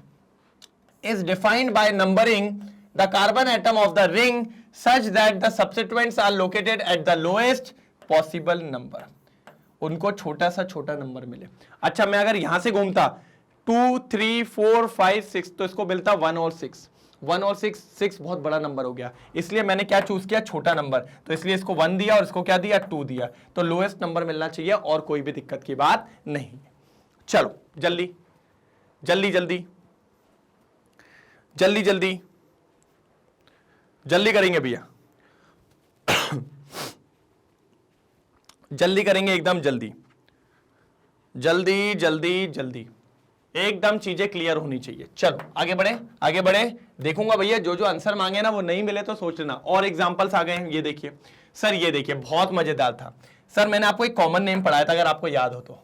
[SPEAKER 1] is defined by numbering the carbon atom of the ring such that the substituents are located at the lowest possible number. उनको छोटा सा छोटा नंबर मिले। अच्छा, मैं अगर यहां से घूमता 2, 3, 4, 5, 6, तो इसको मिलता 1 और 6। 1 और 6 बहुत बड़ा नंबर हो गया, इसलिए मैंने क्या चूज किया, छोटा नंबर। तो इसलिए इसको 1 दिया और इसको क्या दिया, 2 दिया। तो लोएस्ट नंबर मिलना चाहिए और कोई भी दिक्कत की बात नहीं। चलो जल्दी जल्दी जल्दी जल्दी जल्दी जल्दी करेंगे भैया, जल्दी करेंगे, एकदम जल्दी जल्दी जल्दी जल्दी, एकदम चीजें क्लियर होनी चाहिए। चलो आगे बढ़े, आगे बढ़े। देखूंगा भैया जो जो आंसर मांगे ना वो नहीं मिले तो सोच लेना। और एग्जांपल्स आ गए हैं, ये देखिए सर, ये देखिए बहुत मजेदार था सर। मैंने आपको एक कॉमन नेम पढ़ाया था, अगर आपको याद हो तो।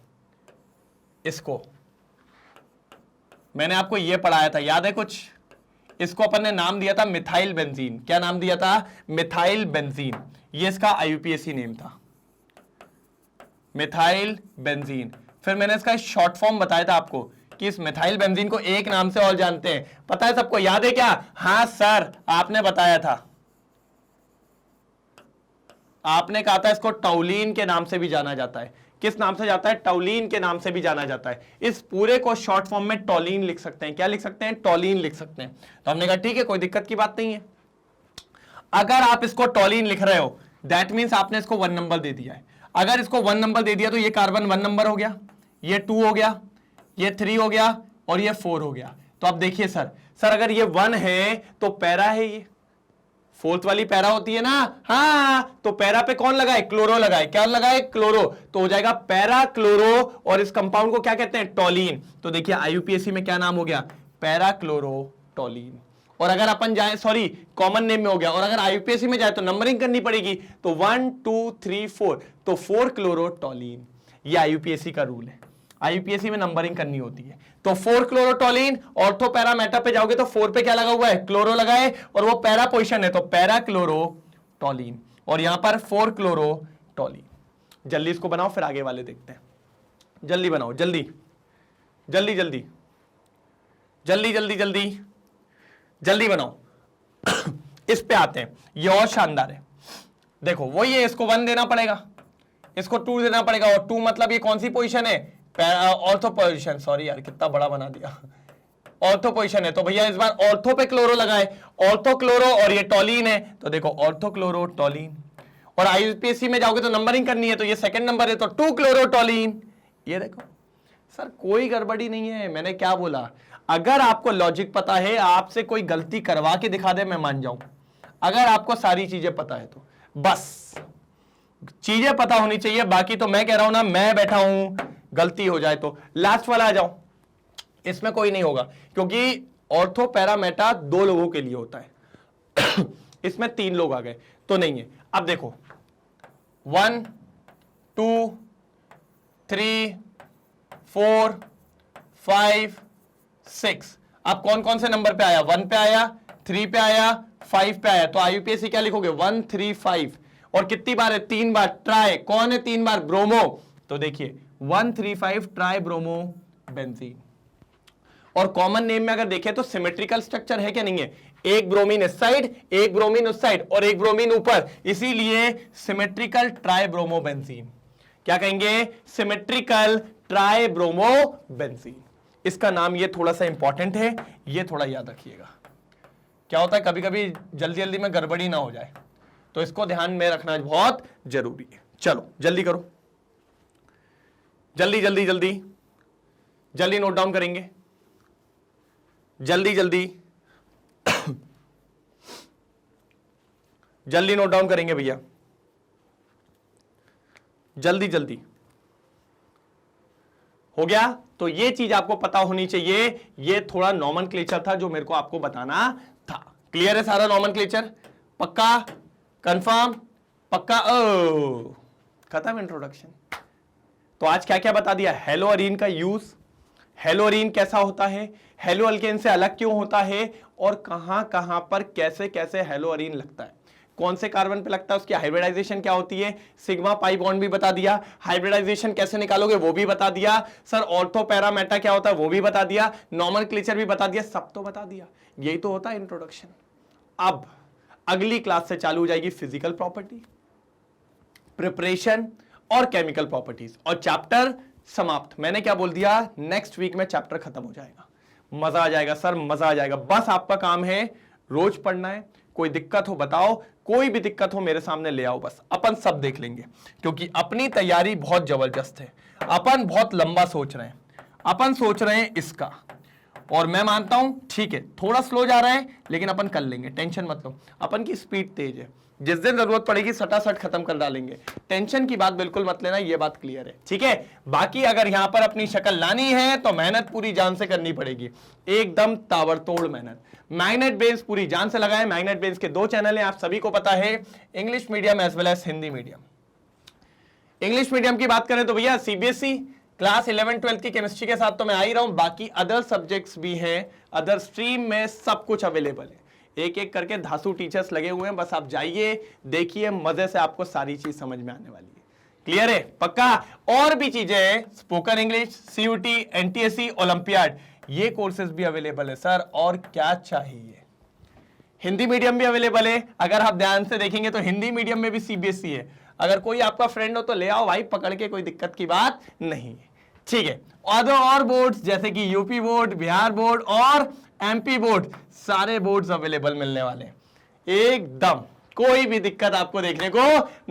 [SPEAKER 1] इसको मैंने आपको ये पढ़ाया था, याद है कुछ? इसको अपन ने नाम दिया था मिथाइल बेंजीन। क्या नाम दिया था? Methyl benzene. ये इसका आईयूपीएसी नेम था, मिथाइल बेंजीन। फिर मैंने इसका शॉर्ट फॉर्म बताया था आपको कि इस मिथाइल बेंजीन को एक नाम से और जानते हैं, पता है सबको? याद है क्या? हाँ सर, आपने बताया था, आपने कहा था इसको टॉलीन के नाम से भी जाना जाता है। किस नाम से जाता है? टॉलीन के नाम से भी जाना जाता है। इस पूरे को शॉर्ट फॉर्म में टॉलीन लिख सकते हैं। क्या लिख सकते हैं? टॉलीन लिख सकते हैं। तो हमने कहा ठीक है, कोई दिक्कत की बात नहीं है। अगर आप इसको टॉलीन लिख रहे हो दैट मींस आपने इसको 1 नंबर दे दिया है। अगर इसको 1 नंबर दे दिया तो ये कार्बन 1 नंबर हो गया, ये 2 हो गया, ये 3 हो गया और ये 4 हो गया। तो अब देखिए सर, अगर ये 1 है तो पैरा है, ये 4th वाली पैरा होती है ना। हाँ, तो पैरा पे कौन लगाए? क्लोरो लगाए। क्या लगाए? क्लोरो। तो हो जाएगा पैरा क्लोरो, और इस कंपाउंड को क्या कहते हैं? टॉलीन। तो देखिए आईयूपीएसी में क्या नाम हो गया? Para chloro toluene. और अगर अपन जाए, सॉरी कॉमन नेम में हो गया, और अगर आईयूपीएसी में जाए तो नंबरिंग करनी पड़ेगी, तो 1, 2, 3, 4, तो 4 क्लोरो टॉलीन। ये आईयूपीएसी का रूल है, आईयूपीएसी में नंबरिंग करनी होती है। तो 4 क्लोरोटोलिन, ऑर्थो पैरा मेटा पे जाओगे तो 4 पे क्या लगा हुआ है? क्लोरो लगाए, और वो पैरा पोजीशन है तो पैरा क्लोरोटोलिन, और यहां पर 4 क्लोरोटोलिन। जल्दी इसको बनाओ, फिर आगे वाले देखते हैं। जल्दी बनाओ, जल्दी जल्दी जल्दी जल्दी जल्दी जल्दी जल्दी बनाओ। इस पे आते हैं, ये और शानदार है। देखो वही है, इसको 1 देना पड़ेगा, इसको 2 देना पड़ेगा, और 2 मतलब ये कौन सी पोजीशन है? Ortho position. सॉरी यार, कितना बड़ा बना दिया, ऑर्थो पोजीशन है। तो भैया इस बार ऑर्थो पे क्लोरो लगाए, ऑर्थो क्लोरो, और ये टॉलीन है तो देखो ऑर्थो क्लोरो टॉलीन। और आईयूपीएसी में जाओगे तो नंबरिंग करनी है, तो ये 2nd नंबर है तो 2 क्लोरो टॉलीन। ये देखो सर, कोई गड़बड़ी नहीं है। मैंने क्या बोला? अगर आपको लॉजिक पता है, आपसे कोई गलती करवा के दिखा दे, मैं मान जाऊं। अगर आपको सारी चीजें पता है तो बस चीजें पता होनी चाहिए, बाकी तो मैं कह रहा हूं ना, मैं बैठा हूं, गलती हो जाए तो। लास्ट वाला आ जाओ, इसमें कोई नहीं होगा, क्योंकि ऑर्थो पैरा मेटा 2 लोगों के लिए होता है। इसमें 3 लोग आ गए तो नहीं है। अब देखो 1, 2, 3, 4, 5, 6। अब कौन कौन से नंबर पे आया? 1 पे आया, 3 पे आया, 5 पे आया। तो आईयूपीएसी क्या लिखोगे? 1, 3, 5। और कितनी बार है? 3 बार। ट्राई कौन है? 3 बार। ब्रोमो। तो देखिए 1, 3, 5 ट्राई ब्रोमो बेंजीन। और कॉमन नेम में अगर देखें तो सिमेट्रिकल स्ट्रक्चर है क्या? नहीं है। एक ब्रोमीन इस साइड, एक ब्रोमीन उस साइड और एक ब्रोमीन ऊपर, इसीलिए सिमेट्रिकल ट्राइब्रोमोबेंजीन। क्या कहेंगे? सिमेट्रिकल ट्राइब्रोमोबेंजीन। इसका नाम ये थोड़ा सा इंपॉर्टेंट है, ये थोड़ा याद रखिएगा। क्या होता है कभी कभी जल्दी जल्दी में गड़बड़ी ना हो जाए, तो इसको ध्यान में रखना बहुत जरूरी है। चलो जल्दी करो, जल्दी जल्दी जल्दी जल्दी नोट डाउन करेंगे, जल्दी जल्दी जल्दी नोट डाउन करेंगे भैया, जल्दी जल्दी। हो गया? तो ये चीज आपको पता होनी चाहिए, ये थोड़ा नॉमेनक्लेचर था जो मेरे को आपको बताना था। क्लियर है सारा नॉमेनक्लेचर? पक्का? कंफर्म? पक्का? ओ खत्म इंट्रोडक्शन। तो आज क्या क्या बता दिया? हेलो अरीन का यूज, हेलो अरीन कैसा होता है, हेलो अल्केन से अलग क्यों होता है, और कहां कहां पर कैसे कैसे हेलो अरीन लगता है, कौन से कार्बन पे लगता है, उसकी हाइब्रिडाइजेशन क्या होती है, सिग्मा पाई बॉन्ड भी बता दिया, हाइब्रिडाइजेशन कैसे निकालोगे वो भी बता दिया, सर ऑर्थो पैरा मेटा क्या होता है वो भी बता दिया, नॉमेनक्लेचर भी बता दिया, सब तो बता दिया। यही तो होता है इंट्रोडक्शन। अब अगली क्लास से चालू हो जाएगी फिजिकल प्रॉपर्टी, प्रिपरेशन और केमिकल प्रॉपर्टीज, और चैप्टर समाप्त। मैंने क्या बोल दिया? नेक्स्ट वीक में चैप्टर खत्म हो जाएगा। मजा आ जाएगा सर, मजा आ जाएगा। बस आपका काम है रोज पढ़ना है। कोई दिक्कत हो बताओ, कोई भी दिक्कत हो मेरे सामने ले आओ, बस अपन सब देख लेंगे, क्योंकि अपनी तैयारी बहुत जबरदस्त है। अपन बहुत लंबा सोच रहे हैं, अपन सोच रहे हैं इसका, और मैं मानता हूं ठीक है थोड़ा स्लो जा रहा है, लेकिन अपन कर लेंगे, टेंशन मत लो। अपन की स्पीड तेज है, जिस दिन जरूरत पड़ेगी सटासट खत्म कर डालेंगे। टेंशन की बात बिल्कुल मत लेना, ये बात क्लियर है, ठीक है। बाकी अगर यहां पर अपनी शक्ल लानी है तो मेहनत पूरी जान से करनी पड़ेगी, एकदम ताबड़तोड़ मेहनत। मैग्नेट बेस पूरी जान से लगाए। मैग्नेट बेस के 2 चैनल हैं, आप सभी को पता है, English medium as well as Hindi medium. English medium की बात करें तो भैया सीबीएसई क्लास 11-12 की केमिस्ट्री के साथ तो मैं आ ही रहा हूं, बाकी अदर सब्जेक्ट्स भी हैं, अदर स्ट्रीम में सब कुछ अवेलेबल है। एक एक करके धासु टीचर्स लगे हुए हैं, बस आप जाइए देखिए, मजे से आपको सारी चीज समझ में आने वाली है। क्लियर है? पक्का? और भी चीजें, spoken English, CUET, NTSE, olympiad, ये कोर्सेज भी अवेलेबल है सर। और क्या चाहिए? हिंदी मीडियम भी अवेलेबल है। अगर आप ध्यान से देखेंगे तो हिंदी मीडियम में भी सीबीएसई है। अगर कोई आपका फ्रेंड हो तो ले आओ भाई पकड़ के, कोई दिक्कत की बात नहीं है, ठीक है। और बोर्ड्स जैसे कि यूपी बोर्ड, बिहार बोर्ड और एमपी बोर्ड, सारे बोर्ड्स अवेलेबल मिलने वाले हैं एकदम, कोई भी दिक्कत आपको देखने को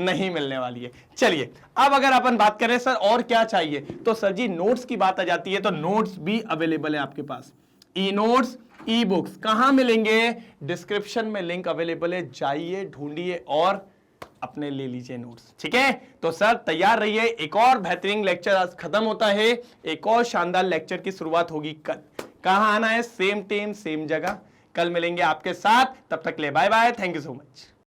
[SPEAKER 1] नहीं मिलने वाली है। चलिए अब अगर अपन बात करें सर और क्या चाहिए, तो सर जी नोट्स की बात आ जाती है, तो नोट्स भी अवेलेबल है आपके पास। ई नोट्स, ई बुक्स कहां मिलेंगे? डिस्क्रिप्शन में लिंक अवेलेबल है, जाइए ढूंढिए और अपने ले लीजिए नोट्स, ठीक है। तो सर तैयार रहिए, एक और बेहतरीन लेक्चर आज खत्म होता है, एक और शानदार लेक्चर की शुरुआत होगी कल। कहां आना है? सेम टाइम सेम जगह, कल मिलेंगे आपके साथ। तब तक ले bye bye, thank you so much.